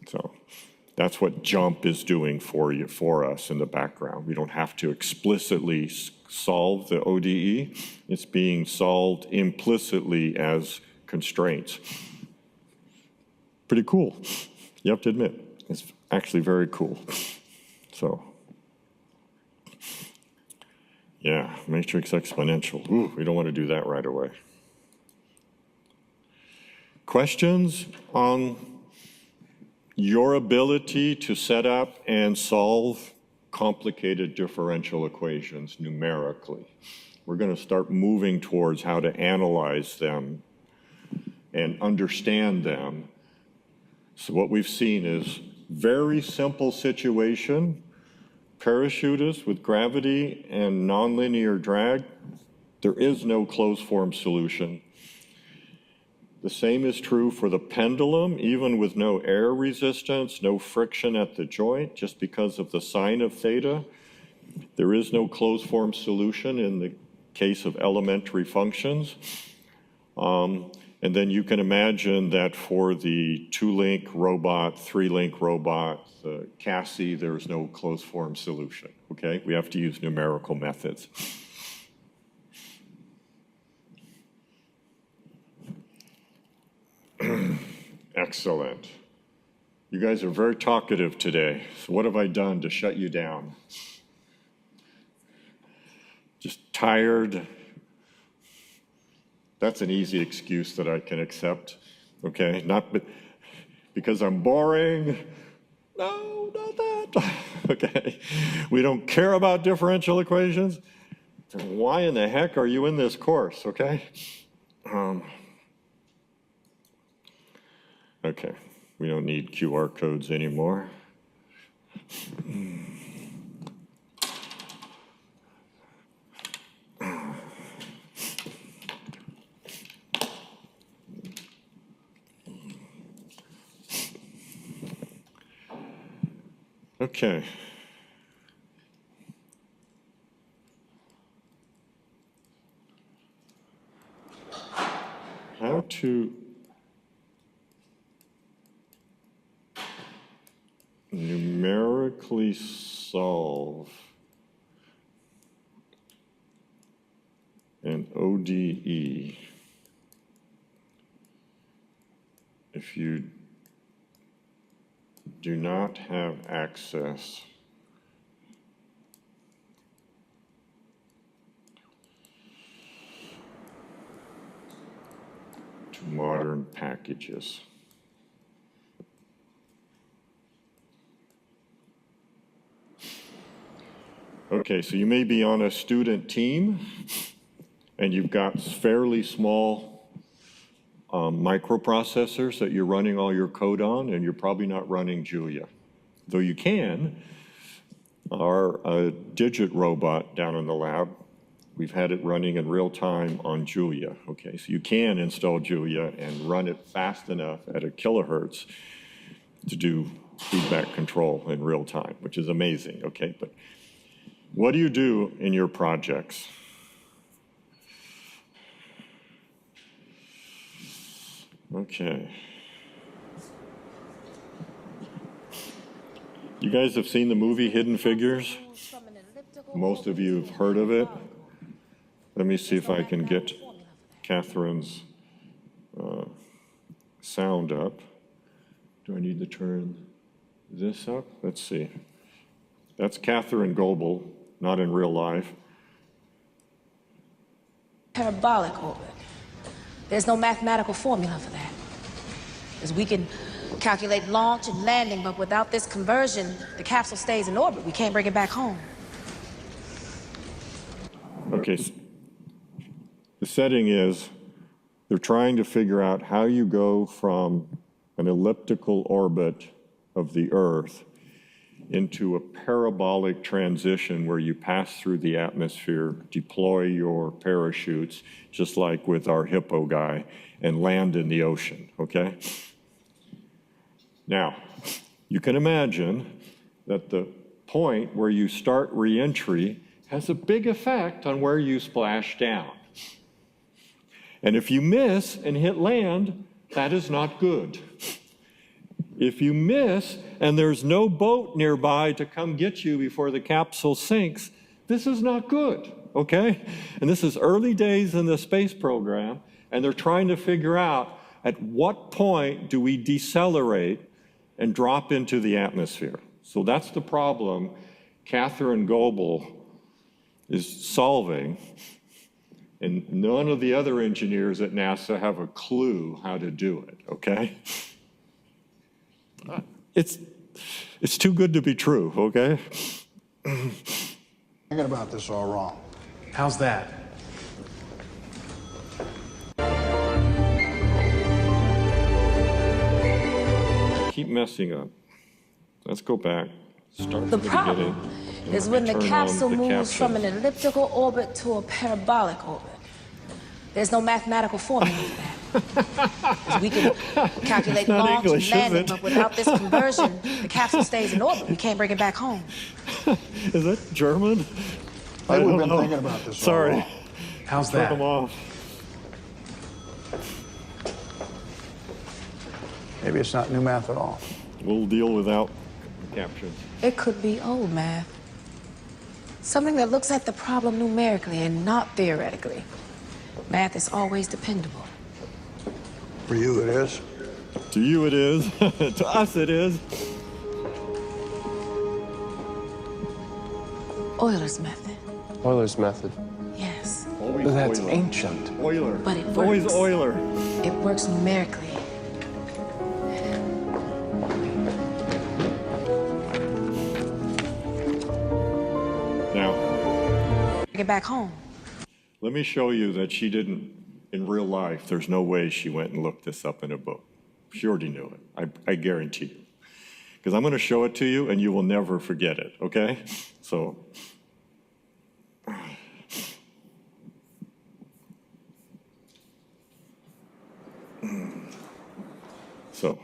So that's what JUMP is doing for us in the background. We don't have to explicitly solve the ODE. It's being solved implicitly as constraints. Pretty cool. You have to admit, it's actually very cool. So, yeah, matrix exponential. Ooh, we don't want to do that right away. Questions on your ability to set up and solve complicated differential equations numerically? We're going to start moving towards how to analyze them and understand them. So what we've seen is very simple situation, parachutist with gravity and nonlinear drag. There is no closed form solution. The same is true for the pendulum, even with no air resistance, no friction at the joint, just because of the sine of theta. There is no closed form solution in the case of elementary functions. And then you can imagine that for the 2-link robot, 3-link robot, the Cassie, there's no closed form solution, okay? We have to use numerical methods. Excellent. You guys are very talkative today. So what have I done to shut you down? Just tired? That's an easy excuse that I can accept, okay? Not because I'm boring. No, not that, okay? We don't care about differential equations. Then why in the heck are you in this course, okay? Okay, we don't need QR codes anymore. Okay. How to numerically solve an ODE if you do not have access to modern packages. Okay, so you may be on a student team and you've got fairly small microprocessors that you're running all your code on, and you're probably not running Julia. Though you can, our digit robot down in the lab We've had it running in real time on Julia, okay? So you can install Julia and run it fast enough at a kilohertz to do feedback control in real time, which is amazing, okay? But what do you do in your projects? Okay. You guys have seen the movie Hidden Figures? Most of you have heard of it. Let me see if I can get Catherine's sound up. Do I need to turn this up? Let's see. That's Catherine Goebel, not in real life. Parabolic orbit. There's no mathematical formula for that. Because we can calculate launch and landing, but without this conversion, the capsule stays in orbit. We can't bring it back home. Okay, so the setting is they're trying to figure out how you go from an elliptical orbit of the Earth into a parabolic transition where you pass through the atmosphere, deploy your parachutes, just like with our Hippo guy, and land in the ocean, okay? Now, you can imagine that the point where you start re-entry has a big effect on where you splash down. And if you miss and hit land, that is not good. If you miss and there's no boat nearby to come get you before the capsule sinks, this is not good, okay? And this is early days in the space program, and they're trying to figure out at what point do we decelerate and drop into the atmosphere. So that's the problem Catherine Goebel is solving. And none of the other engineers at NASA have a clue how to do it, okay? It's too good to be true, okay? Thinking about this all wrong. How's that? Keep messing up. Let's go back. Start The from the problem beginning. is when the Turn on capsule the moves from an caption. elliptical orbit to a parabolic orbit. There's no mathematical formula for that. Because we can calculate not launch English, is and landing, it? but without this conversion, the capsule stays in orbit. We can't bring it back home. Is that German? Hey, we've don't been know. thinking about this all Sorry. wrong. How's Turn that? them off. Maybe it's not new math at all. We'll deal without captions. It could be old math. Something that looks at the problem numerically and not theoretically. Math is always dependable. For you, it is. To you it is. To us it is. Euler's method. Euler's method. Yes. Always That's Euler. ancient. Euler. But it It's always works. Euler. It works numerically. Now, Bring it back home. let me show you that she didn't, in real life, there's no way she went and looked this up in a book. She already knew it, I guarantee you. Because I'm going to show it to you and you will never forget it, okay? So, so.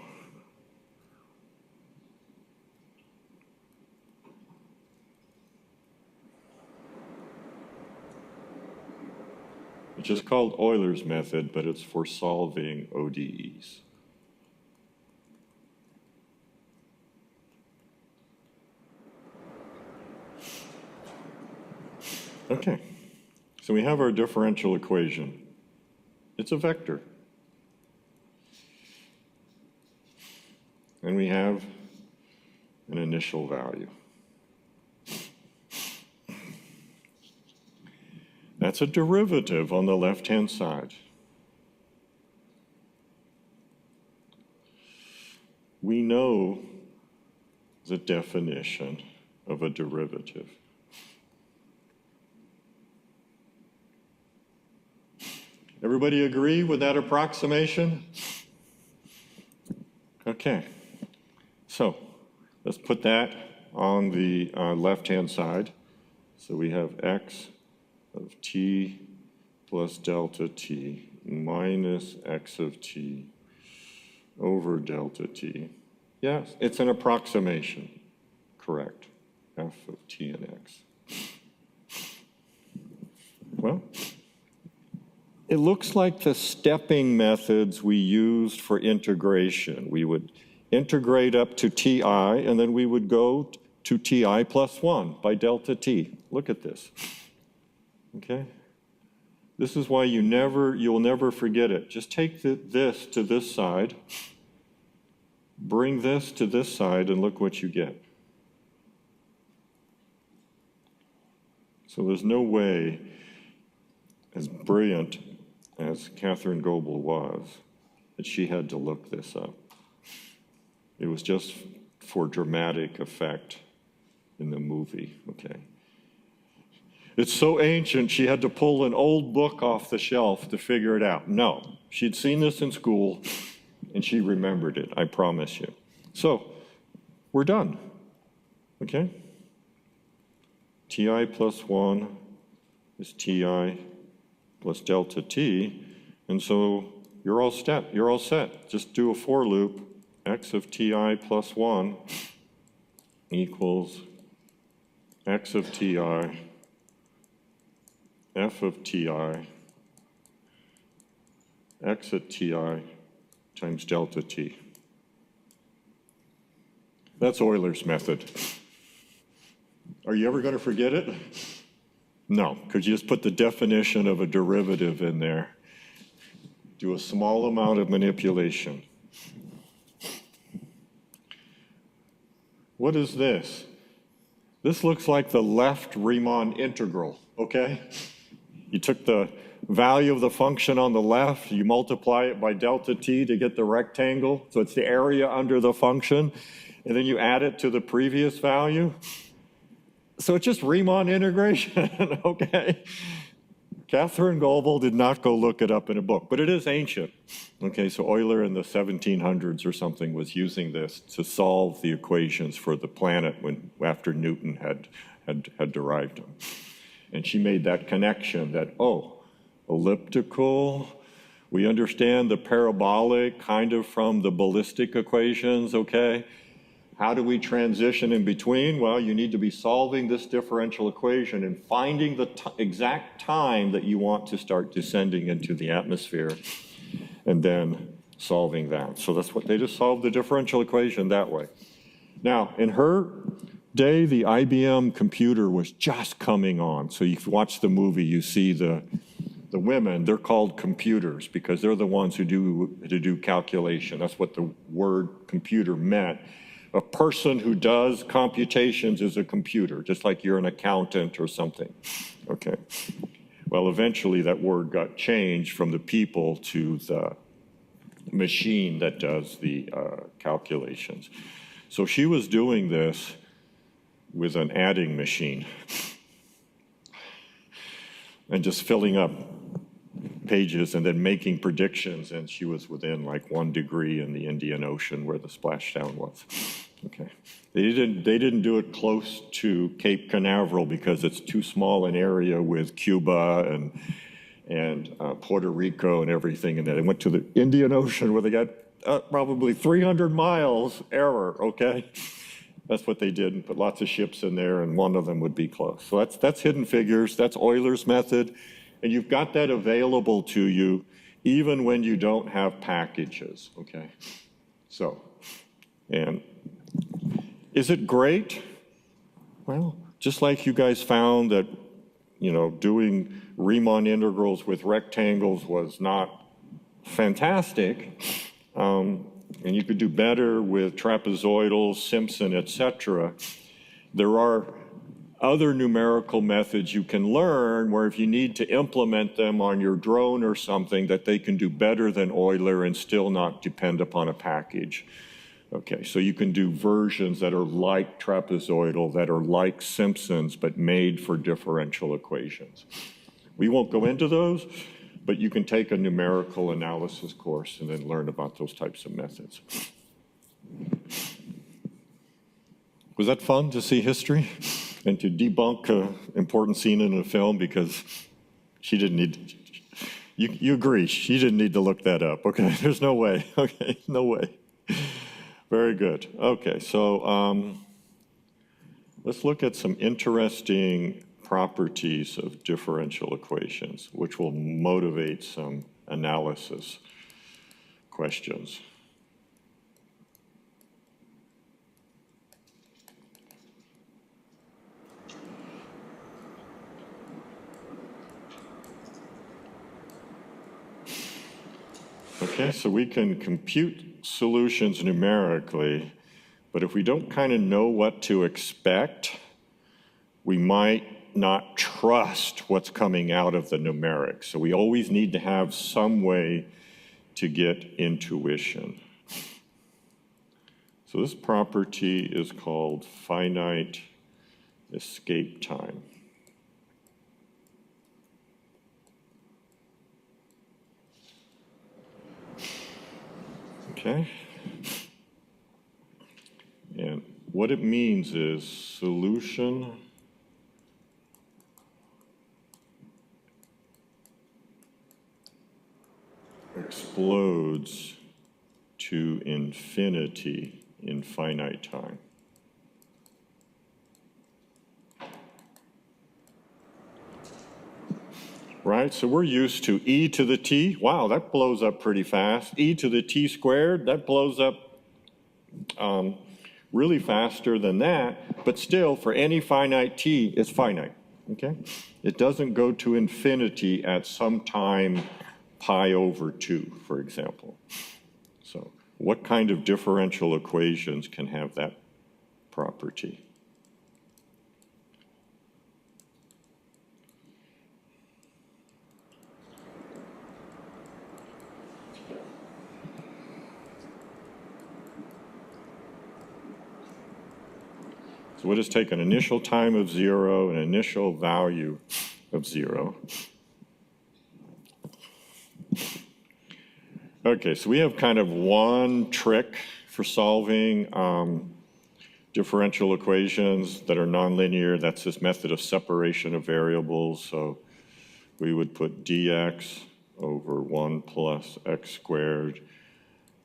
It's just called Euler's method, but it's for solving ODEs. Okay, so we have our differential equation. It's a vector. And we have an initial value. That's a derivative on the left-hand side. We know the definition of a derivative. Everybody agree with that approximation? Okay, so let's put that on the left-hand side. So we have x of t plus delta t minus x of t over delta t. Yes, it's an approximation. Correct. F of t and x. Well, it looks like the stepping methods we used for integration. We would integrate up to ti, and then we would go to ti plus 1 by delta t. Look at this. Okay? This is why you'll never forget it. Just take this to this side, bring this to this side, and look what you get. So there's no way, as brilliant as Catherine Goebel was, that she had to look this up. It was just for dramatic effect in the movie, okay? It's so ancient, she had to pull an old book off the shelf to figure it out. No, she'd seen this in school, and she remembered it, I promise you. So, we're done, okay? Ti plus 1 is Ti plus delta t, and so you're all set. Just do a for loop. X of Ti plus 1 equals X of Ti, F of Ti, X at Ti times delta t. That's Euler's method. Are you ever going to forget it? No, because you just put the definition of a derivative in there. Do a small amount of manipulation. What is this? This looks like the left Riemann integral, okay? You took the value of the function on the left, you multiply it by delta t to get the rectangle, so it's the area under the function, and then you add it to the previous value. So it's just Riemann integration, okay? Catherine Goebel did not go look it up in a book, but it is ancient. Okay, so Euler in the 1700s or something was using this to solve the equations for the planet after Newton had derived them. And she made that connection that, oh, elliptical, we understand the parabolic kind of from the ballistic equations, okay? How do we transition in between? Well, you need to be solving this differential equation and finding the exact time that you want to start descending into the atmosphere and then solving that. So that's what they just solved the differential equation that way. Now, in her day, the IBM computer was just coming on. So you watch the movie, you see the women, they're called computers because they're the ones who do calculation. That's what the word computer meant. A person who does computations is a computer, just like you're an accountant or something, okay? Well, eventually that word got changed from the people to the machine that does the calculations. So she was doing this with an adding machine and just filling up pages and then making predictions, and she was within like 1 degree in the Indian Ocean where the splashdown was. Okay, they didn't do it close to Cape Canaveral because it's too small an area with Cuba and Puerto Rico and everything, and then they went to the Indian Ocean where they got probably 300 miles error. Okay, that's what they did, and put lots of ships in there, and one of them would be close. So that's hidden figures. That's Euler's method. And you've got that available to you even when you don't have packages, okay? So, and is it great? Well, just like you guys found that, you know, doing Riemann integrals with rectangles was not fantastic, and you could do better with trapezoidals, Simpson, etc. There are other numerical methods you can learn where if you need to implement them on your drone or something that they can do better than Euler and still not depend upon a package. Okay, so you can do versions that are like trapezoidal, that are like Simpson's, but made for differential equations. We won't go into those, but you can take a numerical analysis course and then learn about those types of methods. Was that fun to see history? And to debunk an important scene in a film, because she didn't need, you agree, she didn't need to look that up. Okay, there's no way. Okay, no way. Very good. Okay, so let's look at some interesting properties of differential equations, which will motivate some analysis questions. Okay, so we can compute solutions numerically, but if we don't kind of know what to expect, we might not trust what's coming out of the numerics. So we always need to have some way to get intuition. So this property is called finite escape time. Okay? And what it means is solution explodes to infinity in finite time. Right, so we're used to e to the t. Wow, that blows up pretty fast. E to the t squared, that blows up really faster than that, but still, for any finite t, it's finite, okay? It doesn't go to infinity at some time pi over 2, for example. So what kind of differential equations can have that property? So what does take an initial time of 0, an initial value of 0? Okay, so we have kind of one trick for solving differential equations that are nonlinear. That's this method of separation of variables. So we would put dx over 1 plus x squared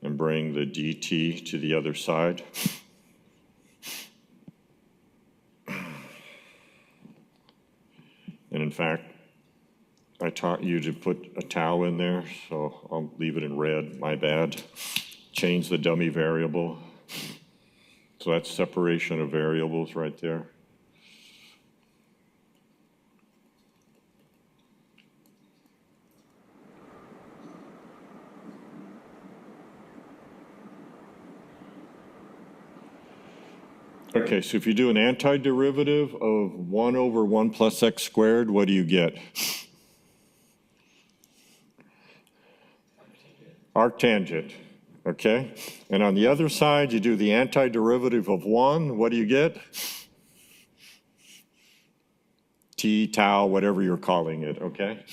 and bring the dt to the other side. And in fact, I taught you to put a tau in there, so I'll leave it in red, my bad. Change the dummy variable. So that's separation of variables right there. Okay, so if you do an antiderivative of 1 over 1 plus x squared, what do you get? Arctangent, okay? And on the other side, you do the antiderivative of 1, what do you get? T, tau, whatever you're calling it, okay?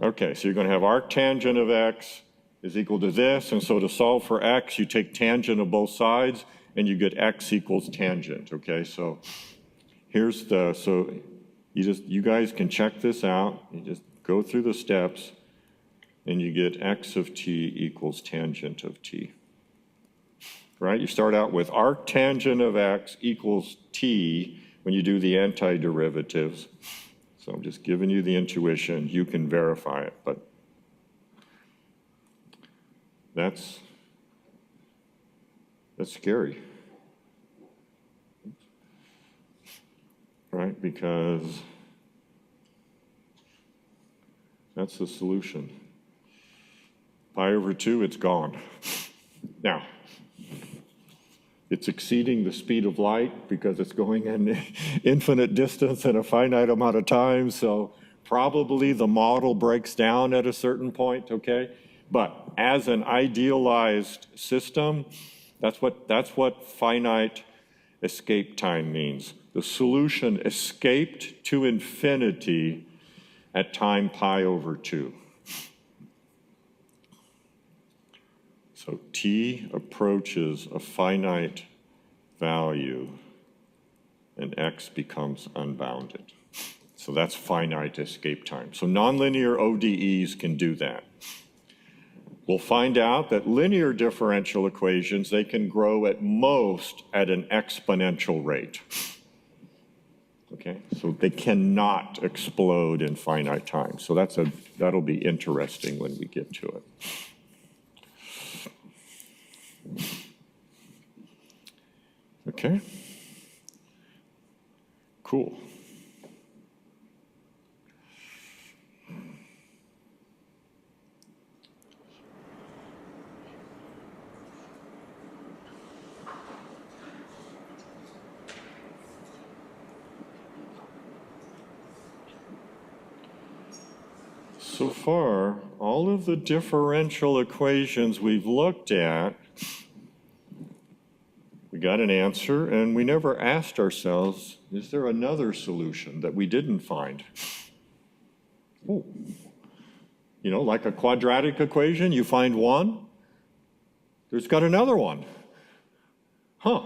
Okay, so you're going to have arctangent of x is equal to this, and so to solve for x, you take tangent of both sides, and you get x equals tangent, okay? So here's the, so you guys can check this out. You just go through the steps, and you get x of t equals tangent of t, right? You start out with arctangent of x equals t when you do the antiderivatives. So I'm just giving you the intuition. You can verify it, but that's scary, right? Because that's the solution. Pi over 2, it's gone. Now, it's exceeding the speed of light because it's going an infinite distance in a finite amount of time, so probably the model breaks down at a certain point, okay? But as an idealized system, that's what finite escape time means. The solution escaped to infinity at time pi over 2. So t approaches a finite value and x becomes unbounded. So that's finite escape time. So nonlinear ODEs can do that. We'll find out that linear differential equations, they can grow at most at an exponential rate. Okay, so they cannot explode in finite time. So that'll be interesting when we get to it. Okay, cool. So far, all of the differential equations we've looked at, we got an answer, and we never asked ourselves, is there another solution that we didn't find? Oh, you know, like a quadratic equation, you find one, there's got another one. Huh.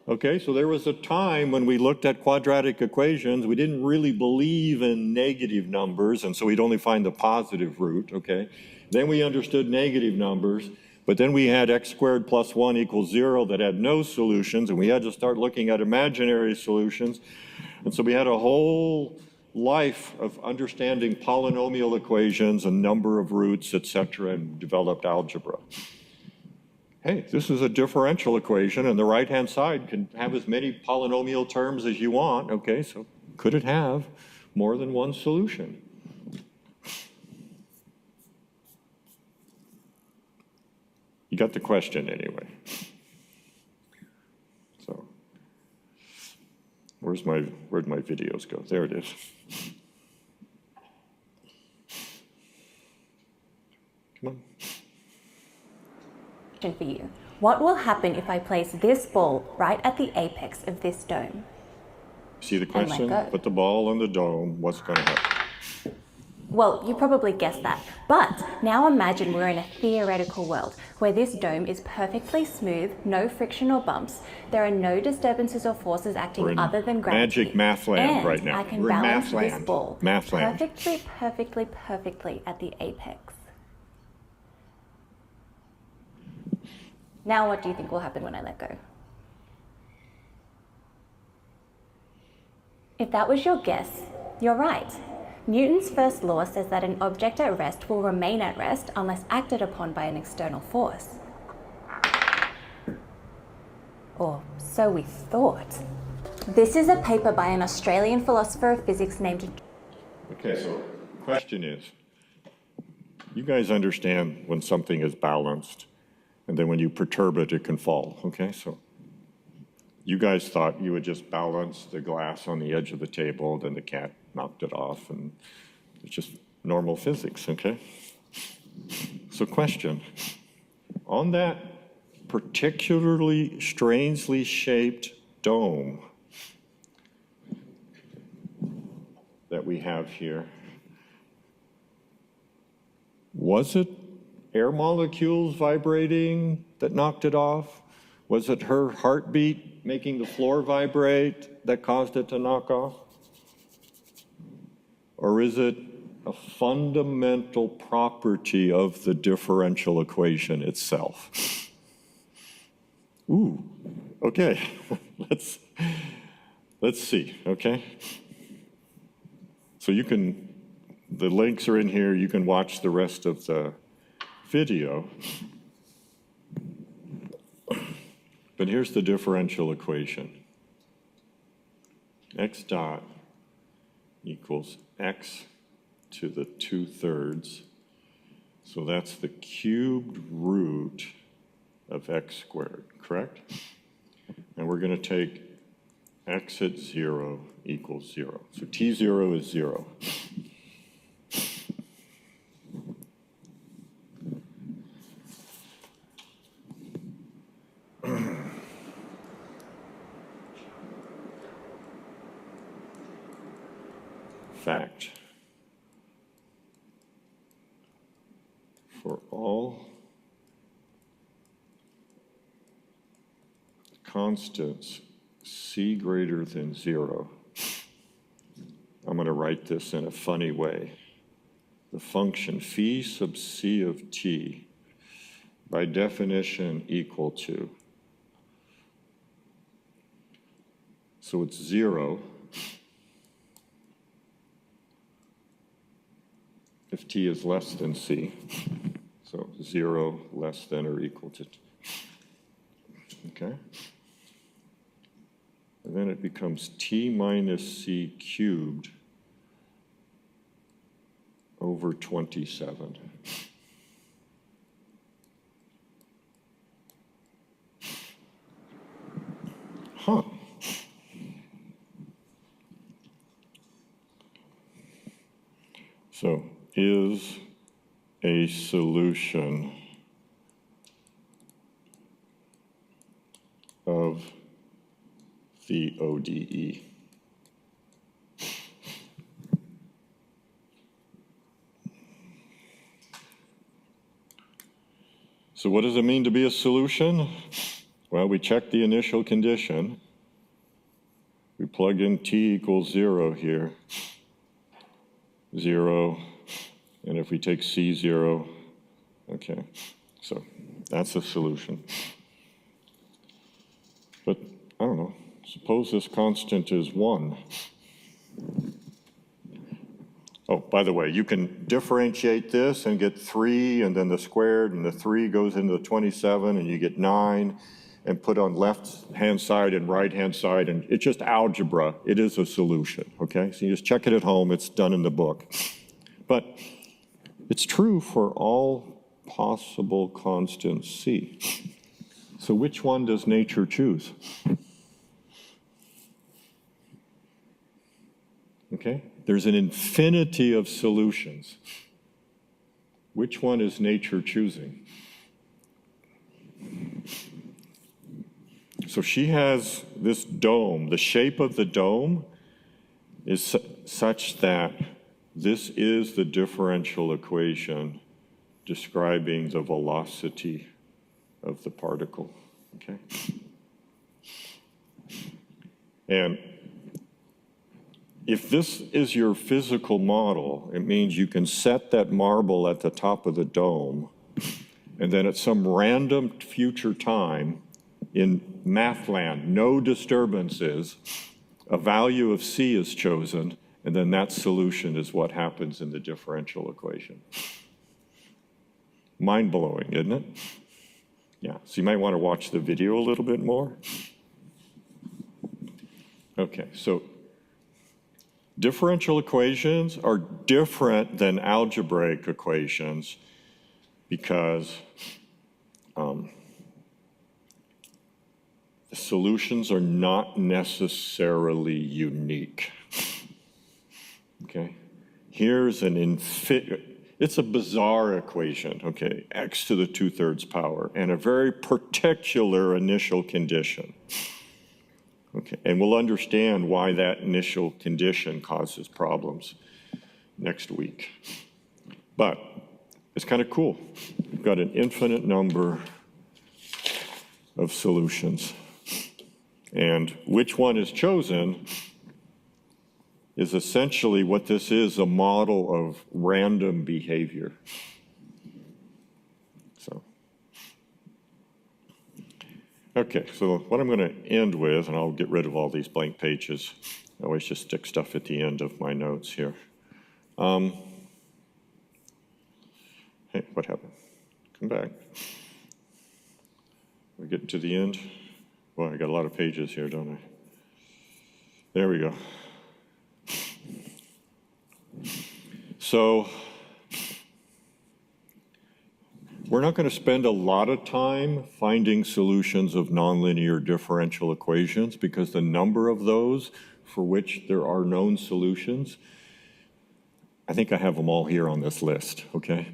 Okay, so there was a time when we looked at quadratic equations, we didn't really believe in negative numbers, and so we'd only find the positive root, okay? Then we understood negative numbers, but then we had x squared plus 1 equals 0 that had no solutions, and we had to start looking at imaginary solutions. And so we had a whole life of understanding polynomial equations and number of roots, etc., and developed algebra. Hey, this is a differential equation, and the right-hand side can have as many polynomial terms as you want, okay? So could it have more than one solution? You got the question anyway. So where'd my videos go? There it is. Come on. For you. What will happen if I place this ball right at the apex of this dome? See the question? Put the ball in the dome. What's going to happen? Well, you probably guessed that. But now imagine we're in a theoretical world where this dome is perfectly smooth, no friction or bumps. There are no disturbances or forces acting other than gravity. Magic math land and right now. I can We're in balance math this land. ball Math land. perfectly at the apex. Now what do you think will happen when I let go? If that was your guess, you're right. Newton's first law says that an object at rest will remain at rest unless acted upon by an external force. Or so we thought. This is a paper by an Australian philosopher of physics named... Okay, so the question is, you guys understand when something is balanced, and then when you perturb it, it can fall, okay? So you guys thought you would just balance the glass on the edge of the table, then the cat knocked it off, and it's just normal physics, okay? So question, on that particularly strangely shaped dome that we have here, was it air molecules vibrating that knocked it off? Was it her heartbeat making the floor vibrate that caused it to knock off? Or is it a fundamental property of the differential equation itself? Ooh, okay, let's see, okay? So you can, the links are in here, you can watch the rest of the video. But here's the differential equation. X dot equals x to the 2/3. So that's the cubed root of x squared, correct? And we're going to take x at 0 equals 0. So t0 is 0. Fact. For all constants c greater than 0, I'm going to write this in a funny way. The function phi sub c of t, by definition, equal to. So it's 0 if t is less than c. So 0 less than or equal to t. Okay? And then it becomes t minus c cubed over 27. Huh. So, is a solution of the ODE. So what does it mean to be a solution? Well, we check the initial condition. We plug in t equals 0 here. 0, and if we take C0, okay, so that's a solution. But, I don't know, suppose this constant is 1. Oh, by the way, you can differentiate this and get 3, and then the squared, and the 3 goes into the 27, and you get 9, and put on left-hand side and right-hand side, and it's just algebra. It is a solution, okay? So you just check it at home. It's done in the book. But it's true for all possible constants C. So which one does nature choose? Okay? There's an infinity of solutions. Which one is nature choosing? So she has this dome. The shape of the dome is such that this is the differential equation describing the velocity of the particle, okay? And if this is your physical model, it means you can set that marble at the top of the dome, and then at some random future time, in math land, no disturbances, a value of C is chosen, and then that solution is what happens in the differential equation. Mind-blowing, isn't it? Yeah, so you might want to watch the video a little bit more. Okay, so differential equations are different than algebraic equations because the solutions are not necessarily unique. Okay, here's it's a bizarre equation, okay, x to the 2/3 power, and a very particular initial condition. Okay, and we'll understand why that initial condition causes problems next week. But it's kind of cool. We've got an infinite number of solutions. And which one is chosen is essentially what this is, a model of random behavior. So, okay, so what I'm going to end with, and I'll get rid of all these blank pages. I always just stick stuff at the end of my notes here. Hey, what happened? Come back. We get to the end. Boy, I got a lot of pages here, don't I? There we go. So, we're not going to spend a lot of time finding solutions of nonlinear differential equations because the number of those for which there are known solutions, I think I have them all here on this list, okay?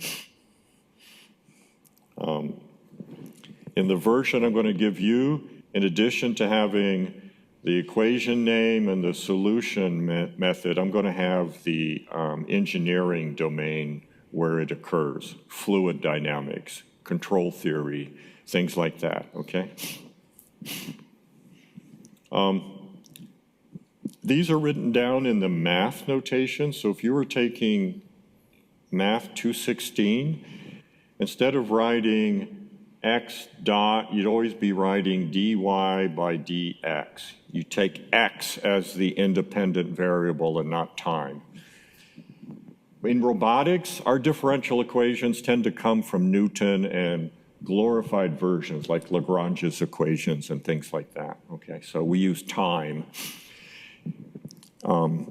In the version I'm going to give you, in addition to having the equation name and the solution method, I'm going to have the engineering domain where it occurs, fluid dynamics, control theory, things like that, okay? These are written down in the math notation. So if you were taking Math 216, instead of writing x dot, you'd always be writing dy by dx. You take x as the independent variable and not time. In robotics, our differential equations tend to come from Newton and glorified versions like Lagrange's equations and things like that. Okay, so we use time.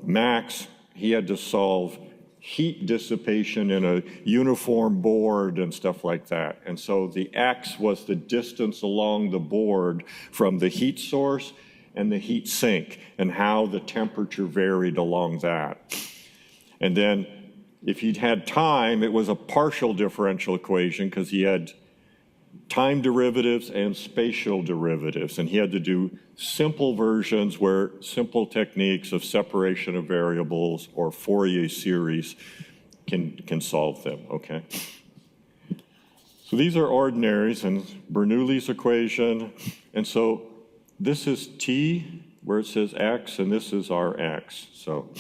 Max, he had to solve heat dissipation in a uniform board and stuff like that. And so the x was the distance along the board from the heat source and the heat sink and how the temperature varied along that. And then if he'd had time, it was a partial differential equation because he had time derivatives and spatial derivatives. And he had to do simple versions where simple techniques of separation of variables or Fourier series can solve them, okay? So these are ordinaries and Bernoulli's equation. And so this is t, where it says x, and this is our x. So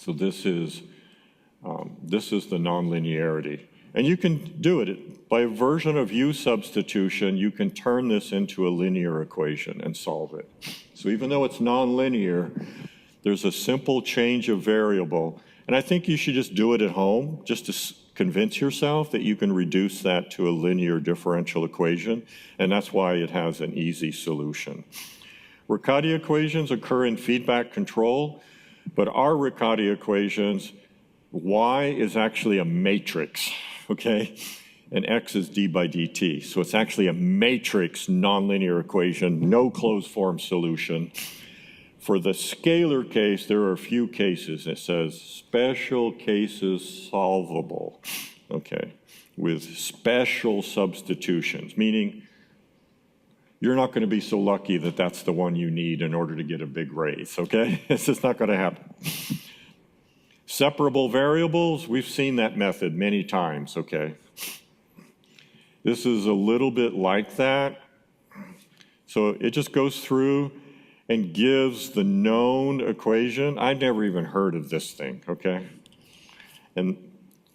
this is the nonlinearity. And you can do it. By a version of U substitution, you can turn this into a linear equation and solve it. So even though it's nonlinear, there's a simple change of variable. And I think you should just do it at home, just to convince yourself that you can reduce that to a linear differential equation. And that's why it has an easy solution. Riccati equations occur in feedback control, but our Riccati equations, y is actually a matrix, okay? And x is d by dt. So it's actually a matrix nonlinear equation, no closed form solution. For the scalar case, there are a few cases. It says special cases solvable, okay, with special substitutions, meaning you're not going to be so lucky that that's the one you need in order to get a big raise, okay? It's just not going to happen. Separable variables, we've seen that method many times, okay? This is a little bit like that. So it just goes through and gives the known equation. I'd never even heard of this thing, okay? And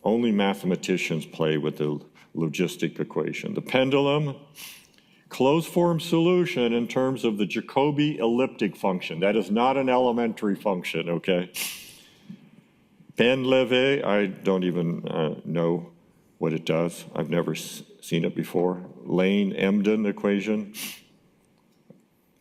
only mathematicians play with the logistic equation. The pendulum, closed form solution in terms of the Jacobi elliptic function. That is not an elementary function, okay? Penlevé, I don't even know what it does. I've never seen it before. Lane-Emden equation.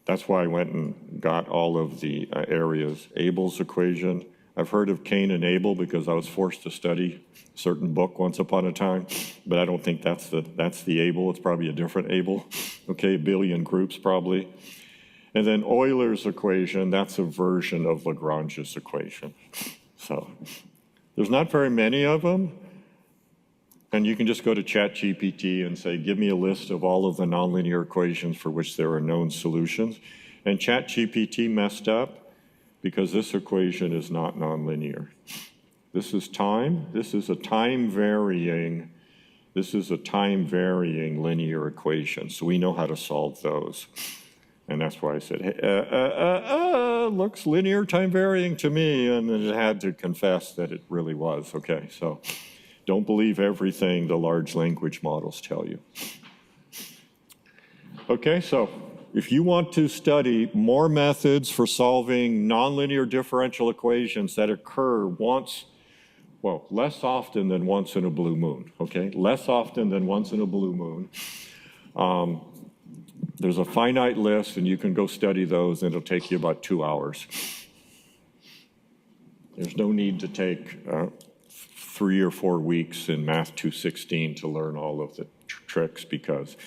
That's why I went and got all of the areas. Abel's equation. I've heard of Cain and Abel because I was forced to study a certain book once upon a time, but I don't think that's the Abel. It's probably a different Abel. Okay, a billion groups probably. And then Euler's equation, that's a version of Lagrange's equation. So there's not very many of them. And you can just go to ChatGPT and say, give me a list of all of the nonlinear equations for which there are known solutions. And ChatGPT messed up because this equation is not nonlinear. This is time. This is a time-varying linear equation. So we know how to solve those. And that's why I said, hey, looks linear time-varying to me. And it had to confess that it really was. Okay, so don't believe everything the large language models tell you. Okay, so if you want to study more methods for solving nonlinear differential equations that occur less often than once in a blue moon, okay? Less often than once in a blue moon. There's a finite list, and you can go study those, and it'll take you about 2 hours. There's no need to take 3 or 4 weeks in Math 216 to learn all of the tricks, because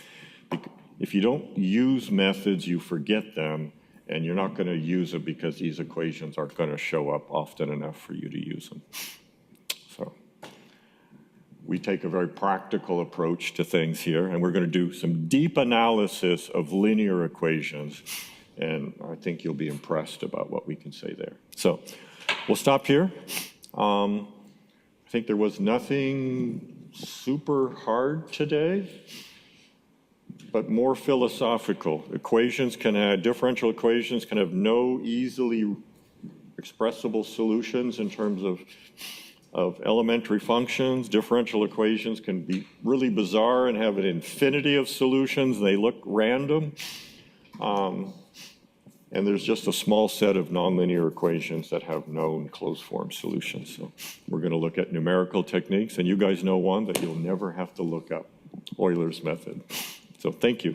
if you don't use methods, you forget them, and you're not going to use it because these equations aren't going to show up often enough for you to use them. So we take a very practical approach to things here, and we're going to do some deep analysis of linear equations, and I think you'll be impressed about what we can say there. So we'll stop here. I think there was nothing super hard today, but more philosophical. Differential equations can have no easily expressible solutions in terms of elementary functions. Differential equations can be really bizarre and have an infinity of solutions. They look random. And there's just a small set of nonlinear equations that have known closed form solutions. So we're going to look at numerical techniques, and you guys know one that you'll never have to look up, Euler's method. So thank you.